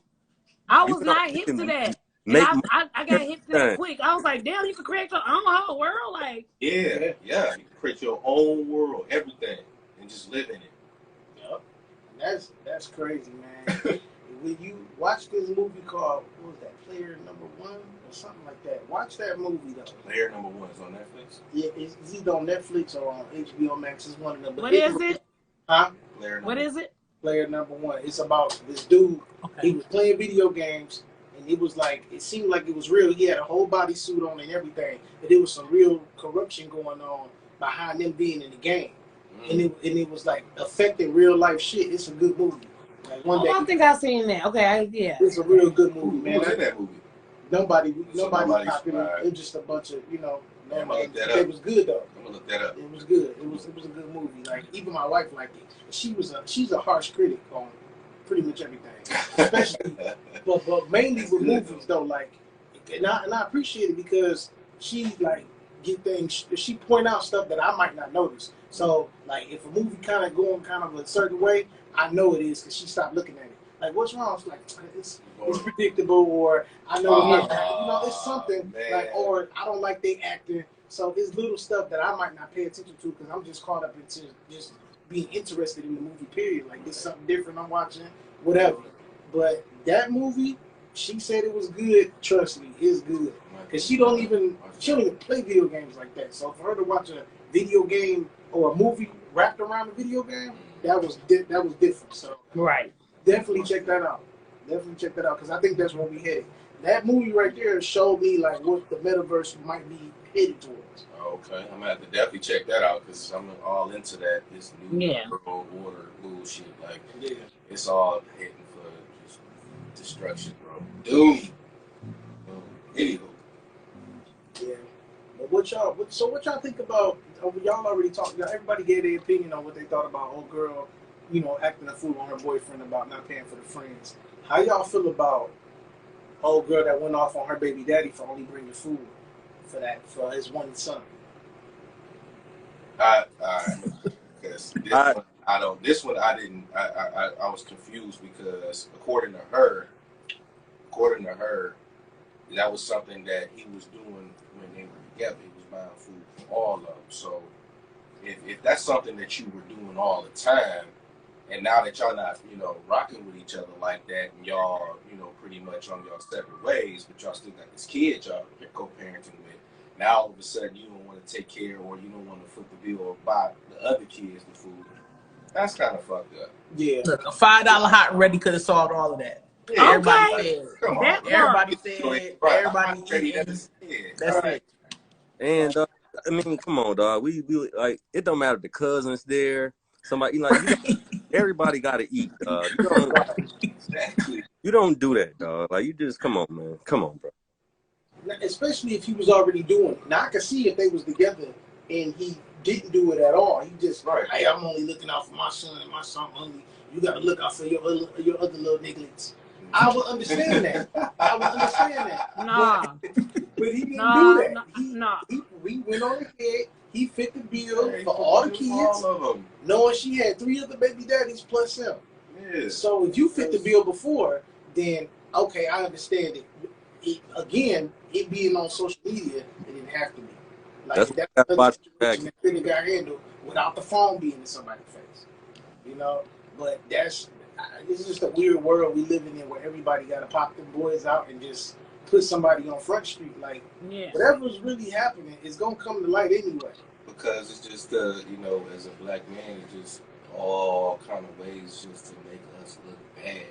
I was You not can- hip to that. And Make I got hip to that quick. I was like, damn, you can create your own whole world. Like, Yeah. You can create your own world, everything, and just live in it. Yep. That's crazy, man. When you watch this movie called, what was that, Player Number One or something like that? Watch that movie though. Player Number One is on Netflix. Yeah, it's either on Netflix or on HBO Max. It's one of them. what is it? Huh? What is it? Player Number One. It's about this dude. Okay. He was playing video games, and it was like, it seemed like it was real. He had a whole bodysuit on and everything, but there was some real corruption going on behind them being in the game, and it was like affecting real life shit. It's a good movie. Like one day, I don't think I've seen that. Okay, yeah. it's a real good movie, Who man. was in that movie? Nobody nobody's popular. right. It was just a bunch of, you know. Yeah, I'm gonna look that It up. was good though. I'm gonna look that up. It was good. It was a good movie. Like even my wife liked it. She's a harsh critic on pretty much everything, especially but mainly with movies though. Like, and I appreciate it because she like get things. She point out stuff that I might not notice. So like if a movie kind of going kind of a certain way, I know it is because she stopped looking at it. Like what's wrong? It's like it's predictable, or I know it's something man. like, or I don't like they acting. So it's little stuff that I might not pay attention to because I'm just caught up into just being interested in the movie. Period. Like there's something different I'm watching, whatever. But that movie, she said it was good. Trust me, it's good. Cause she don't even play video games like that. So for her to watch a video game or a movie wrapped around a video game, that was different. So Right. definitely check that out. Because I think that's where we headed. That movie right there showed me like what the metaverse might be headed towards. Okay, I'm gonna have to definitely check that out because I'm all into that. This new world order bullshit. Like, it's all heading for just destruction, bro. Doom. Anywho. Yeah. But what y'all think about? Y'all already talked. Everybody gave their opinion on what they thought about old girl, you know, acting a fool on her boyfriend about not paying for the friends. How y'all feel about old girl that went off on her baby daddy for only bringing food for his one son? Because this one I didn't. I was confused because according to her, that was something that he was doing when they were together. He was buying food for all of them. So if that's something that you were doing all the time, and now that y'all not, you know, rocking with each other like that, and y'all, you know, pretty much on y'all separate ways, but y'all still got this kid y'all co-parenting with, now all of a sudden you don't want to take care or you don't want to foot the bill or buy the other kids the food, That's kind of fucked up. Yeah. Look, a $5 hot and ready could have solved all of that. Yeah, Everybody Okay. said. Come on. That part. Everybody said. Right. Everybody Ready, eating. that's That's it. And I mean, come on, dog. We like it don't matter if the cousins there. Somebody like everybody got to eat, dog. Exactly. You don't do that, dog. Like you just come on, man. Come on, bro. Especially if he was already doing it. Now I can see if they was together and he didn't do it at all. He just hey, I'm only looking out for my son and my son only. You got to look out for your other little nigglets. I would understand that. I would understand that. Nah. But he didn't do that. Nah. We went on ahead. He fit the bill for all the kids, all of them. knowing she had 3 other baby daddies plus him. Yeah. So if you fit the bill before, then okay, I understand it. Again, it being on social media, it didn't have to be. Like that's another situation that could have got handled without the phone being in somebody's face. You know, but it's just a weird world we living in where everybody got to pop them boys out and just put somebody on Front Street. Like whatever's really happening is gonna come to light anyway. Because it's just you know, as a black man, it's just all kind of ways just to make us look bad.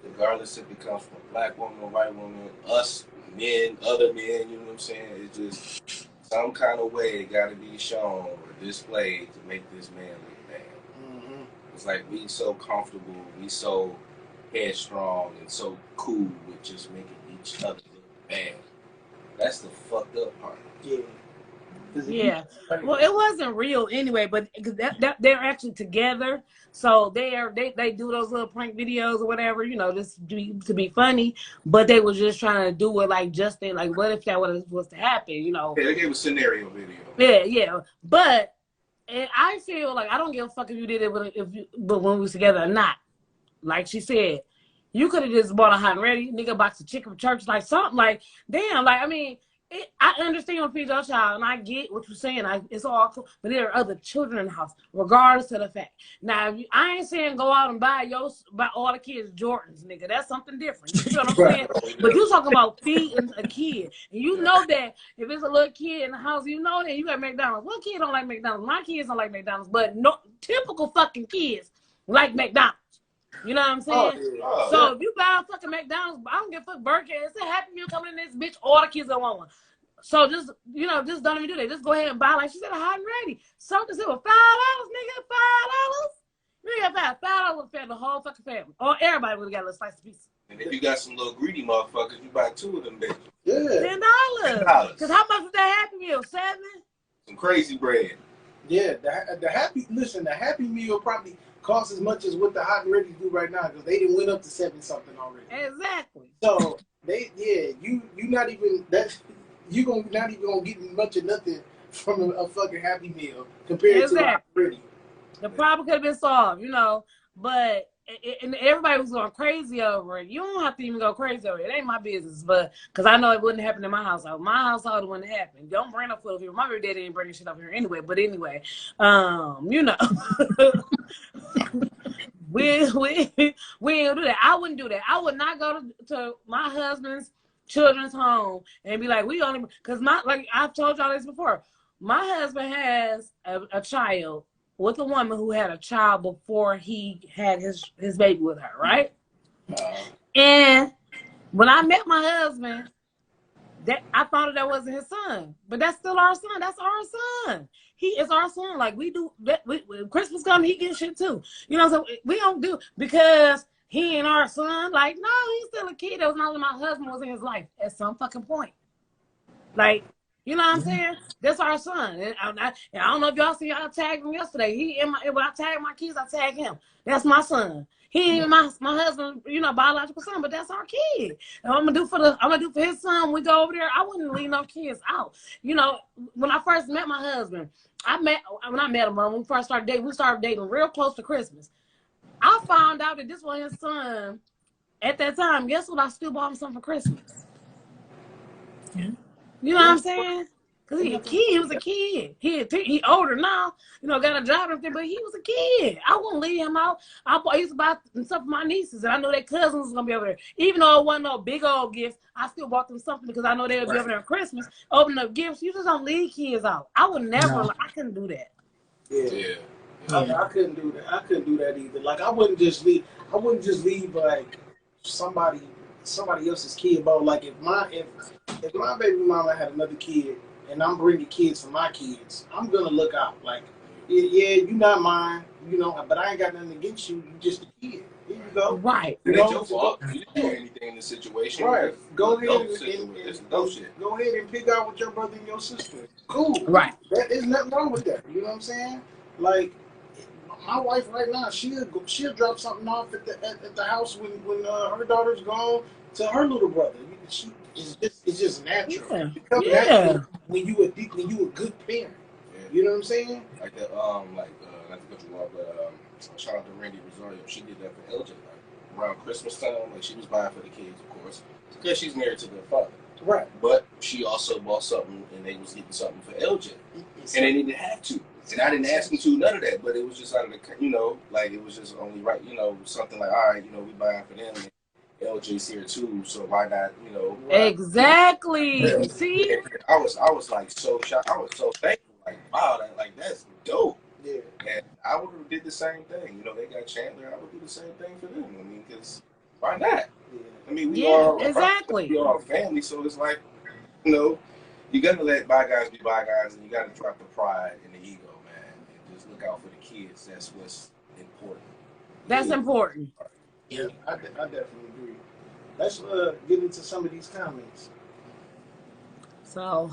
Regardless if it comes from a black woman, a white woman, us men, other men, you know what I'm saying? It's just some kind of way it got to be shown or displayed to make this man look bad. Mm-hmm. It's like we so comfortable, we so headstrong and so cool with just making each other look bad. That's the fucked up part. Yeah. Yeah. Well, it wasn't real anyway, but they're actually together. So they do those little prank videos or whatever, you know, just to be funny. But they was just trying to do it like Justin, like what if that was to happen, you know? Yeah, they gave a scenario video. Yeah. But I feel like I don't give a fuck if you did it but when we was together or not. Like she said, you could have just bought a hot and ready, nigga, box of chicken from church, like something like damn, like I mean. I understand on feed your child, and I get what you're saying. It's all cool, but there are other children in the house, regardless of the fact. Now, I ain't saying go out and buy all the kids Jordans, nigga. That's something different. You know what I'm saying? But you talking about feeding a kid, and you know that if it's a little kid in the house, you know that you got McDonald's. What kid don't like McDonald's? My kids don't like McDonald's, but no typical fucking kids like McDonald's. You know what I'm saying? So if you buy a fucking McDonald's, I don't give a fuck Burger. It's a Happy Meal coming in this bitch. All the kids don't want one. So just just don't even do that. Just go ahead and buy, like she said, a hot and ready. Something simple. $5, nigga. $5. You got $5 would fed the whole fucking family. Or everybody would have got a little slice of pizza. And if you got some little greedy motherfuckers, you buy 2 of them bitches. Yeah. $10. Because how much was that Happy Meal? 7? Some crazy bread. Yeah, the Happy Meal probably costs as much as what the hot and ready do right now because they didn't went up to 7 something already. Exactly. So you not even not even gonna get much of nothing from a fucking Happy Meal compared to the hot and ready. The problem could have been solved, you know, but and everybody was going crazy over it. You don't have to even go crazy over it. It ain't my business, but because I know it wouldn't happen in my household. My household wouldn't happen. Don't bring up food here. My baby daddy ain't bringing shit up here anyway. But anyway, you know, we don't do that. I wouldn't do that. I would not go to my husband's children's home and be like, we only because like I've told y'all this before. My husband has a child with a woman who had a child before he had his baby with her, right? And when I met my husband, I thought that wasn't his son, but that's still our son. That's our son. He is our son. Like we do. When Christmas comes, he gets shit too. You know, so we don't do because he ain't our son. Like no, he's still a kid. That was not when my husband was in his life at some fucking point. Like. You know what I'm saying? That's our son. And I don't know if y'all see, I tagged him yesterday. When I tag my kids, I tag him. That's my son. He ain't even my husband, you know, biological son, but that's our kid. And I'm gonna do for his son. When we go over there, I wouldn't leave no kids out. You know, when I first met my husband, when I met him, when we first started dating, we started dating real close to Christmas. I found out that this was his son at that time. Guess what? I still bought him something for Christmas. Yeah. You know what I'm saying? Because he was a kid. He older now, you know, got a job and everything, but he was a kid. I wouldn't leave him out. I used to buy stuff for my nieces, and I know their cousins was going to be over there. Even though it wasn't no big old gifts, I still bought them something because I know they would be over there on Christmas, opening up gifts. You just don't leave kids out. I would never, I couldn't do that. Yeah. I couldn't do that. I couldn't do that either. Like I wouldn't just leave. I wouldn't just leave like somebody else's kid. But like if my baby mama had another kid and I'm bringing kids for my kids, I'm gonna look out. Like yeah, you not mine, you know. But I ain't got nothing against you. You just a kid. Here you go. Right. It ain't your fault. You didn't do anything in the situation. Right. Go ahead and go ahead and pick out with your brother and your sister. Cool. Right. There's nothing wrong with that. You know what I'm saying? Like my wife right now, she'll drop something off at the house when her daughter's gone to her little brother. It's just natural. Yeah. Natural when you a good parent. Yeah. You know what I'm saying? Like that, not to cut you off, but shout out to Randy Rosario. She did that for LJ. Like around Christmas time, like she was buying for the kids, of course, because she's married to their father. Right. But she also bought something, and they was getting something for LJ, and they didn't have to. And I didn't ask them to, none of that, but it was just out of the, you know, like it was just only right, you know, something like, all right, you know, we buying for them, and LJ's here too, so why not, you know? Exactly. Yeah. See? I was like so shocked. I was so thankful. Like, wow, that's dope. Yeah. And I would have did the same thing. You know, they got Chandler. I would do the same thing for them. I mean, because why not? Yeah. I mean, we exactly. we are family, so it's like, you know, you got to let bygones be bygones, and you got to drop the pride and the ego, man, and just look out for the kids. That's what's important. That's important. Yeah, I definitely agree. Let's get into some of these comments. So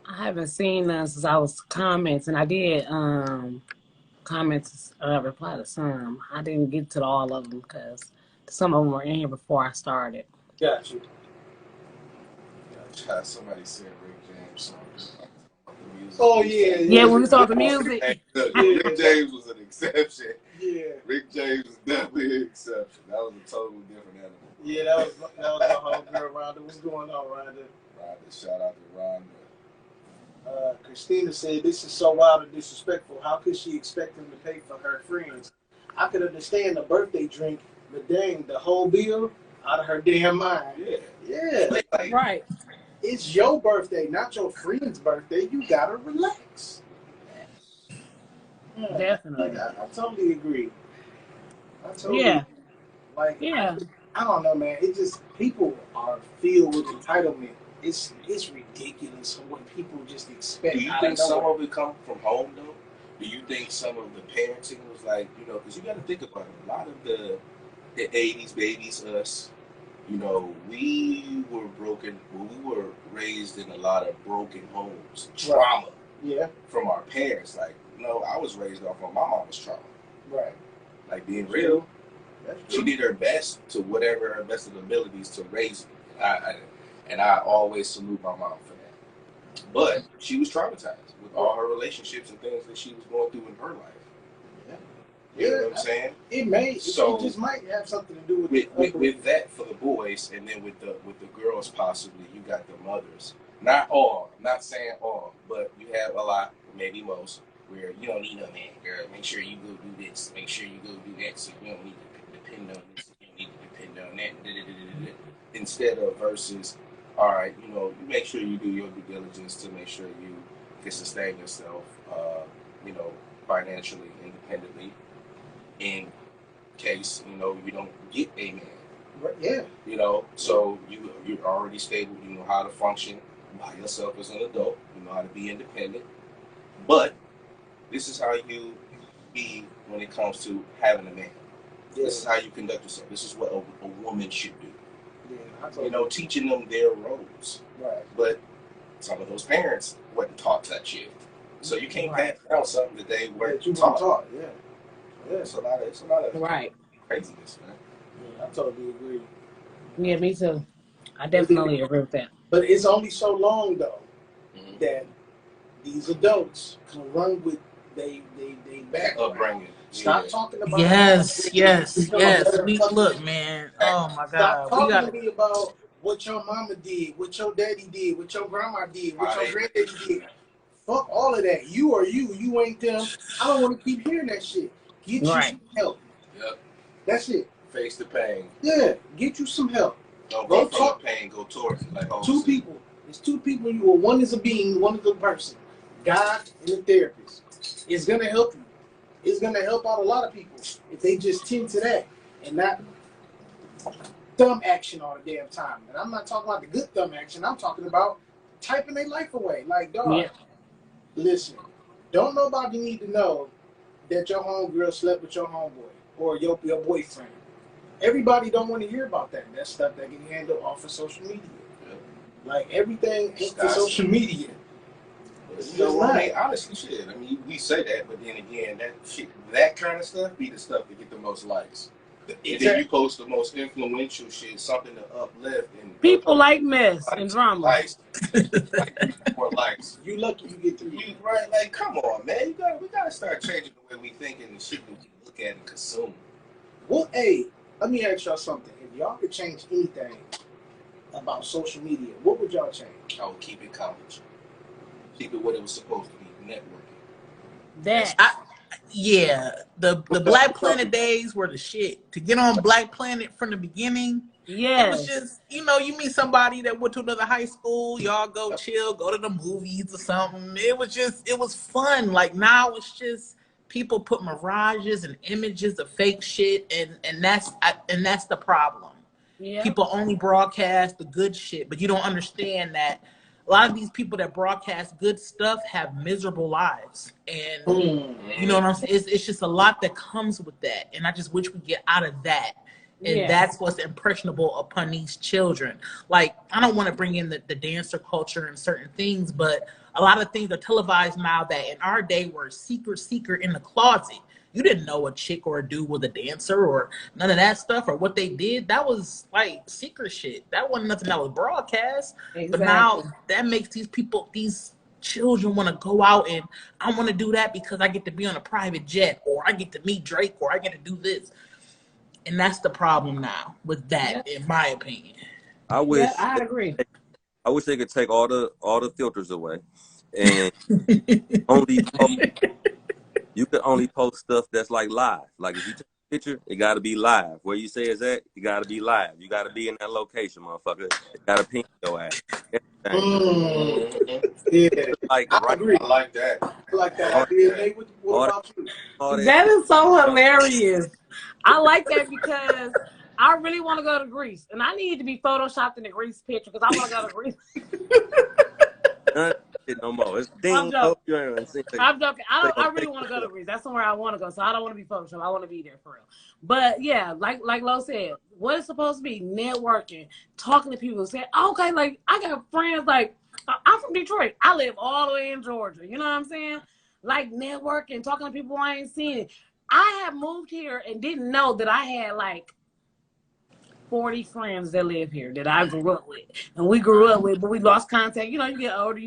I haven't seen none since I was commenting. I did comments, reply to some. I didn't get to all of them because some of them were in here before I started. Got you. Somebody said Rick James song. Oh yeah. Yeah, when we saw the music. Rick James was an exception. Yeah. Rick James was definitely an exception. That was a totally different animal. Yeah, that was my homegirl Rhonda. What's going on, Rhonda? Shout out to Rhonda. Christina said, "This is so wild and disrespectful. How could she expect him to pay for her friends? I could understand the birthday drink, but dang, the whole bill out of her damn mind." Yeah. Like, Right. It's your birthday, not your friend's birthday. You gotta relax. Yeah. Definitely. Like, I totally agree. Agree. Like, yeah. I don't know, man. It just, people are filled with entitlement. It's ridiculous when people just expect. Do you think some of it come from home though? Do you think some of the parenting was like, you know, because you got to think about it. A lot of the 80s babies, us, you know, we were broken. Well, we were raised in a lot of broken homes, trauma. Yeah. From our parents, like, you know, I was raised off of my mama's trauma. Right. Like being real. She did her best to whatever her best of the abilities to raise me. And I always salute my mom for that. But she was traumatized with all her relationships and things that she was going through in her life. Yeah. You know what I'm saying? It just might have something to do with that for the boys, and then with the girls possibly, you got the mothers. Not all, I'm not saying all, but you have a lot, maybe most, where you don't need no man, girl. Make sure you go do this. Make sure you go do that, so you don't need to depend on this. You don't need to depend on that. Instead of versus, all right, you know, you make sure you do your due diligence to make sure you can sustain yourself, you know, financially, independently, in case, you know, you don't get a man. Yeah. You know, so you're already stable. You know how to function by yourself as an adult. You know how to be independent. But this is how you be when it comes to having a man. Yeah. This is how you conduct yourself. This is what a woman should do. Yeah, you know, teaching them their roles. Right. But some of those parents weren't taught that shit. So you can't pass down something that they weren't taught. Yeah. Yeah, it's a lot of right. craziness, man. Yeah, I totally agree. Yeah, me too. I definitely agree with that. But it's only so long though that these adults can run with they back upbringing. Stop talking about yes. Look, man. Oh my God. Stop talking to me about what your mama did, what your daddy did, what your grandma did, what your granddaddy did. Fuck all of that. You are you. You ain't them. I don't want to keep hearing that shit. Get you some help. Yep. That's it. Face the pain. Yeah. Get you some help. Don't go from the pain. Go towards it. Like two people. There's two people. One is a being. One is a person. God and a therapist. It's gonna help you. It's gonna help out a lot of people if they just tend to that and not thumb action all the damn time. And I'm not talking about the good thumb action. I'm talking about typing their life away. Like, dog, listen, don't nobody need to know that your homegirl slept with your homeboy or your boyfriend. Everybody don't want to hear about that. That's stuff that can handle off of social media. Like, everything ain't for social media. So, I mean, honestly, shit. I mean, we say that, but then again, that shit, that kind of stuff be the stuff that get the most likes. And then you post the most influential shit, something to uplift and people like mess and drama. Likes, like more likes. You lucky you get 3. You right? Like, come on, man. We gotta start changing the way we think and the shit that we look at and consume. Well, hey, let me ask y'all something. If y'all could change anything about social media, what would y'all change? I would keep it college. Keep it what it was supposed to be, networking. The Black Planet days were the shit. To get on Black Planet from the beginning, it was just, you meet somebody that went to another high school, y'all go chill, go to the movies or something. It was fun. Like, now it's just people put mirages and images of fake shit, and that's the problem. Yeah. People only broadcast the good shit, but you don't understand that a lot of these people that broadcast good stuff have miserable lives. And you know what I'm saying? It's just a lot that comes with that. And I just wish we get out of that. And that's what's impressionable upon these children. Like, I don't want to bring in the dancer culture and certain things, but a lot of things are televised now that in our day were secret in the closet. You didn't know a chick or a dude was a dancer or none of that stuff or what they did. That was like secret shit. That wasn't nothing that was broadcast. Exactly. But now that makes these children want to go out and I want to do that because I get to be on a private jet or I get to meet Drake or I get to do this. And that's the problem now with that, in my opinion. I agree. I wish they could take all the filters away and you can only post stuff that's like live. Like, if you take a picture, it got to be live. Where you say it's at, you got to be live. You got to be in that location, motherfucker. It got to ping your ass. Yeah, like, I agree. I like that. I like that idea. What about you? That is so hilarious. I like that because I really want to go to Greece, and I need to be photoshopped in the Greece picture because I want to go to Greece. No more. It's I'm joking. I really want to go to Greece. That's somewhere I want to go. So I don't want to be photoshopped. I want to be there for real. But yeah, like Lo said, what it's supposed to be networking, talking to people, saying, okay, like I got friends. Like, I'm from Detroit. I live all the way in Georgia. You know what I'm saying? Like, networking, talking to people I ain't seen. I have moved here and didn't know that I had like 40 friends that live here that I grew up with. And we grew up with, but we lost contact. You know, you get older,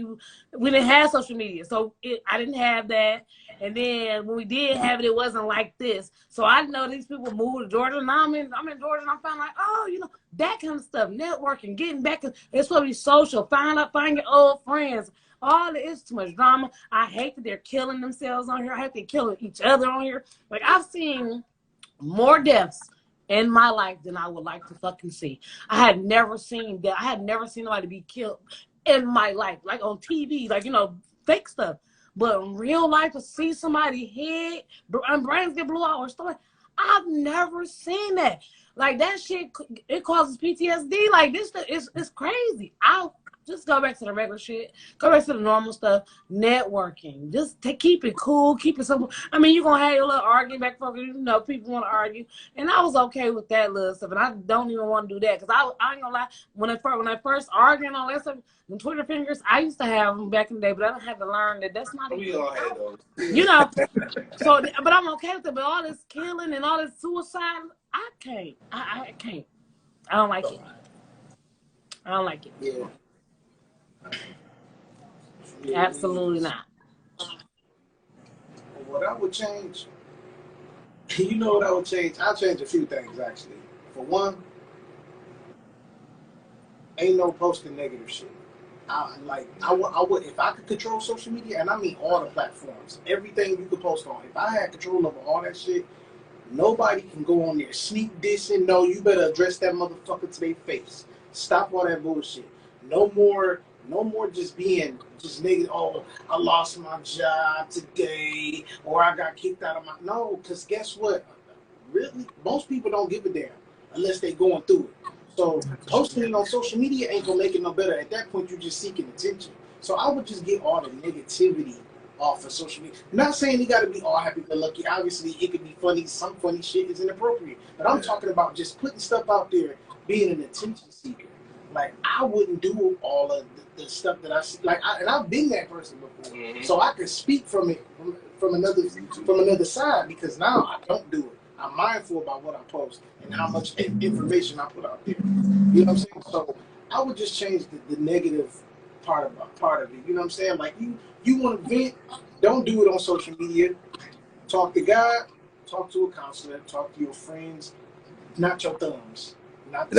we didn't have social media. So I didn't have that. And then when we did have it, it wasn't like this. So I know these people moved to Georgia. Now I'm in Georgia and I found like, oh, you know, that kind of stuff. Networking, getting back. It's supposed to be social. Find your old friends. All it is too much drama. I hate that they're killing themselves on here. I hate they're killing each other on here. Like, I've seen more deaths in my life than I would like to fucking see. I had never seen that. I had never seen nobody be killed in my life, like on TV, like, you know, fake stuff. But in real life, to see somebody hit and brains get blew out or stuff, I've never seen that. Like, that shit, it causes PTSD. Like, this it's crazy. I'll just go back to the regular shit. Go back to the normal stuff. Networking. Just to keep it cool. Keep it simple. I mean, you're going to have your little argument back and forth. You know, people want to argue. And I was okay with that little stuff. And I don't even want to do that. Because I ain't going to lie. When I first argued and all that stuff, the Twitter fingers, I used to have them back in the day. But I had to learn that that's not we all had those. You know. So, but I'm okay with it. But all this killing and all this suicide, I can't. I can't. I don't like it. I don't like it. Yeah. Absolutely not. What I would change, you know what I would change? I'll change a few things, actually. For one, ain't no posting negative shit. I would, if I could control social media, and I mean all the platforms, everything you could post on, if I had control over all that shit, nobody can go on there sneak dissing. No, you better address that motherfucker to their face. Stop all that bullshit. No more No more just being just negative. Oh, I lost my job today, or I got kicked out of my. No, because guess what? Really, most people don't give a damn unless they going through it. So posting it on social media ain't gonna make it no better. At that point, you're just seeking attention. So I would just get all the negativity off of social media. I'm not saying you got to be all happy-go-lucky. Obviously, it could be funny. Some funny shit is inappropriate. But I'm talking about just putting stuff out there, being an attention seeker. Like, I wouldn't do all of the stuff that I see. Like, and I've been that person before. Mm-hmm. So I can speak from it from another side, because now I don't do it. I'm mindful about what I post and how much information I put out there. You know what I'm saying? So I would just change the negative part of it. You know what I'm saying? Like, you want to vent, don't do it on social media. Talk to God, talk to a counselor, talk to your friends, not your thumbs. Not the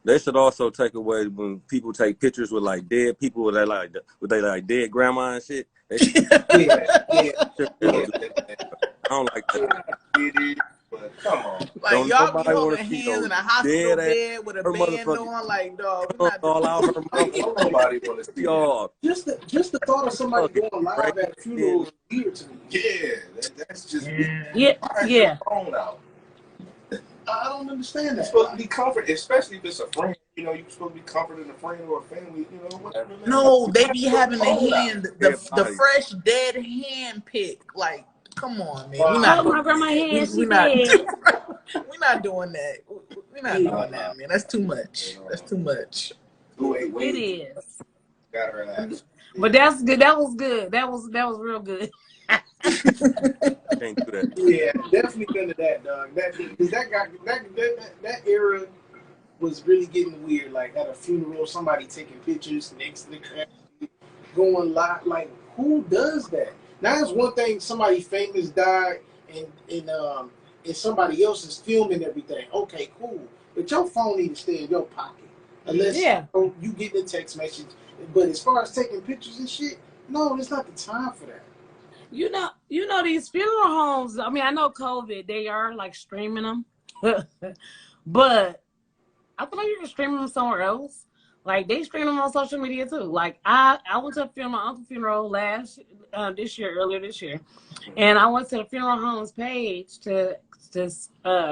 they should also take away when people take pictures with like dead people with like dead grandma and shit. I don't like that. But come on. Like, y'all be holding hands in a hospital bed with a band on, like, dog, we're not all out her mouth. Nobody want to see y'all. Just the thought of somebody going live at a funeral is weird to me. Yeah, that's just yeah. Phone out. I don't understand that. You're supposed to be comforted, especially if it's a friend. You know, you're supposed to be comforting a friend or a family. You know, whatever. No, they be having the fresh dead hand pick. Like, come on, man. We're not my grandma hand. We're not doing that. We're not doing that, man. That's too much. That's too much. It is. Got her ass. But that's good. That was good. That was real good. Can't do that. Yeah, definitely none of that, dog. That era was really getting weird. Like, at a funeral, somebody taking pictures next to the casket, going live. Like, who does that? Now it's one thing somebody famous died and somebody else is filming everything. Okay, cool. But your phone need to stay in your pocket. Unless you get the text message. But as far as taking pictures and shit, no, it's not the time for that. You know these funeral homes, I mean, I know COVID, they are like streaming them. But I feel like you can stream them somewhere else. Like, they stream them on social media too. Like, I went to my uncle's funeral earlier this year, and I went to the funeral home's page to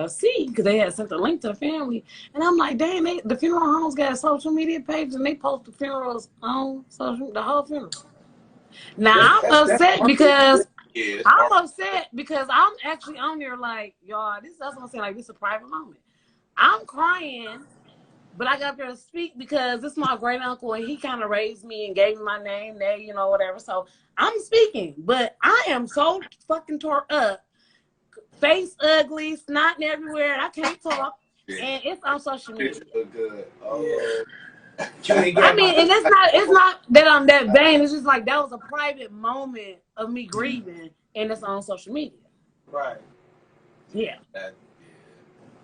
see, because they had sent a link to the family, and I'm like, dang, the funeral homes got a social media page and they post the funerals on the whole funeral. Now I'm upset because I'm actually on there like, y'all, that's what I'm saying, like, this is a private moment. I'm crying. But I got up there to speak because this is my great uncle, and he kind of raised me and gave me my name, whatever. So I'm speaking, but I am so fucking tore up, face ugly, snotting everywhere, and I can't talk. And it's on social media. Good. Oh. I mean, and it's not that I'm that vain. It's just like, that was a private moment of me grieving, and it's on social media. Right. Yeah.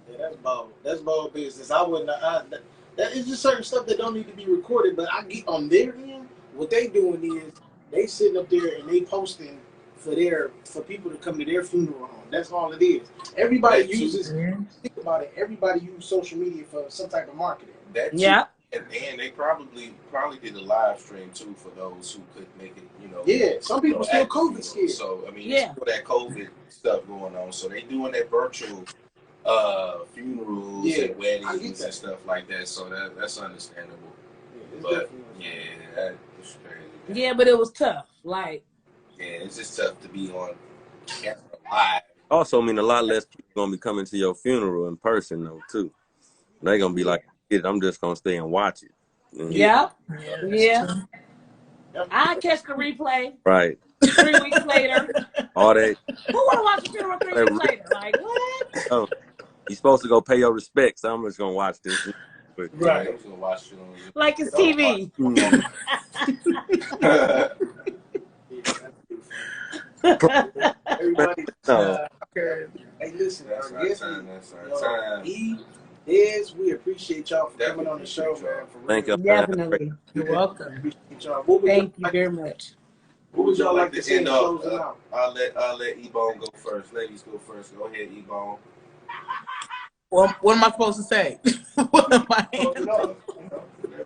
Yeah, that's bold. That's bold business. I wouldn't. That is just certain stuff that don't need to be recorded. But I get on their end. What they doing is they sitting up there and they posting for people to come to their funeral home. That's all it is. Everybody uses. Think about it. Everybody uses social media for some type of marketing. Yeah. And they probably did a live stream too for those who couldn't make it. Yeah. Some people still COVID scared. So I mean, there's still that COVID stuff going on. So they doing that virtual. Funerals and weddings and stuff like that, so that's understandable. But that's crazy. Yeah, but it was tough. Like, it's just tough to be on camera live. Also, I mean, a lot less people gonna be coming to your funeral in person though too. They gonna be like, I'm just gonna stay and watch it. Yeah. I catch the replay. Right. 3 weeks later. All that. Who wanna watch the funeral 3 weeks later? Like, what? Oh. You're supposed to go pay your respects. So I'm just gonna watch this. Right. I'm just gonna watch it like it's TV. Everybody. Hey, listen. That's our time. We appreciate y'all for coming on the show, man. Thank you. Definitely. You're welcome. Appreciate y'all. Thank you very much. What would y'all like to say closing out? I'll let E-Bone go first. Ladies go first. Go ahead, E-Bone. Well, what am I supposed to say? What am I?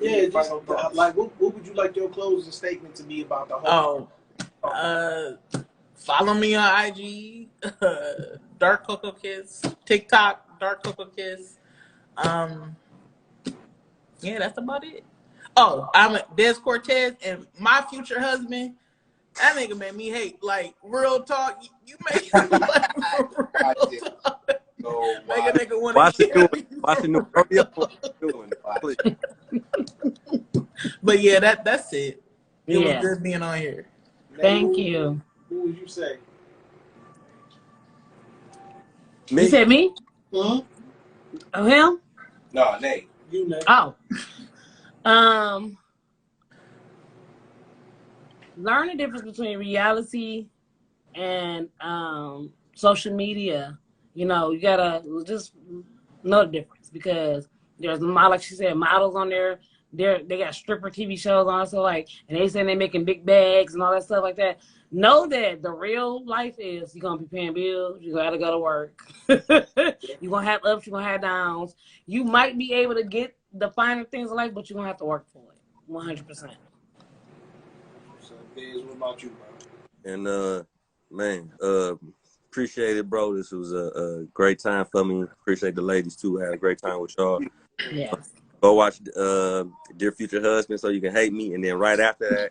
Yeah, just like what would you like your closing statement to be about the whole? Follow me on IG, Dark Cocoa Kiss, TikTok, Dark Cocoa Kiss. Yeah, that's about it. Oh, I'm Des Cortez, and my future husband. That nigga made me hate. Like, real talk, you made like real talk. Make a nigga want to kill you. Watch the new rodeo. But yeah, that's it. It was good being on here. Thank you. Who would you say? Me. You said me? Mm-hmm. Oh, him? No, Nate. You, Nate. Oh. Learn the difference between reality and social media. You know, you gotta just know the difference, because there's, like she said, models on there. They got stripper TV shows on, so like, and they saying they making big bags and all that stuff like that. Know that the real life is you're gonna be paying bills. You gotta go to work. You're gonna have ups. You're gonna have downs. You might be able to get the finer things in life, but you're gonna have to work for it. 100%. So, Biz, what about you, bro? And man, appreciate it, bro. This was a great time for me. Appreciate the ladies too. Had a great time with y'all. Yeah. Go watch Dear Future Husband so you can hate me, and then right after that,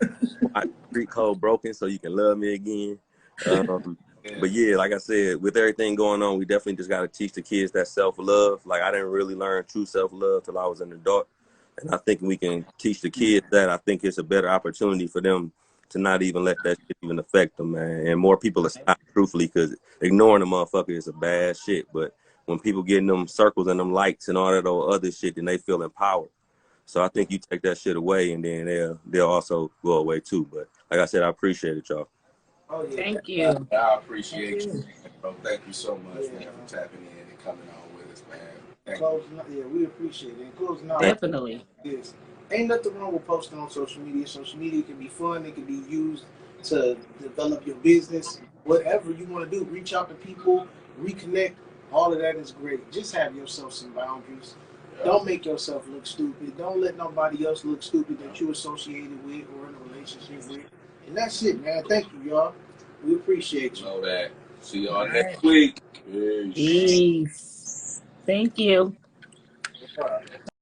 watch Street Code Broken so you can love me again. But yeah, like I said, with everything going on, we definitely just got to teach the kids that self-love. Like, I didn't really learn true self-love till I was an adult. And I think we can teach the kids that. I think it's a better opportunity for them to not even let that shit even affect them, man. And more people are stopped, truthfully, because ignoring a motherfucker is a bad shit. But when people get in them circles and them likes and all that other shit, then they feel empowered. So I think you take that shit away, and then they'll also go away too. But like I said, I appreciate it, y'all. Oh, yeah. Thank you. I appreciate you, bro. Thank you so much, man, for tapping in and coming on with us, man. Yeah, we appreciate it. And closing out, Definitely. Ain't nothing wrong with posting on social media. Social media can be fun. It can be used to develop your business. Whatever you want to do, reach out to people, reconnect. All of that is great. Just have yourself some boundaries. Yeah. Don't make yourself look stupid. Don't let nobody else look stupid that you associated with or in a relationship with. And that's it, man. Thank you, y'all. We appreciate you. Know that. See y'all next week. Peace. Thank you.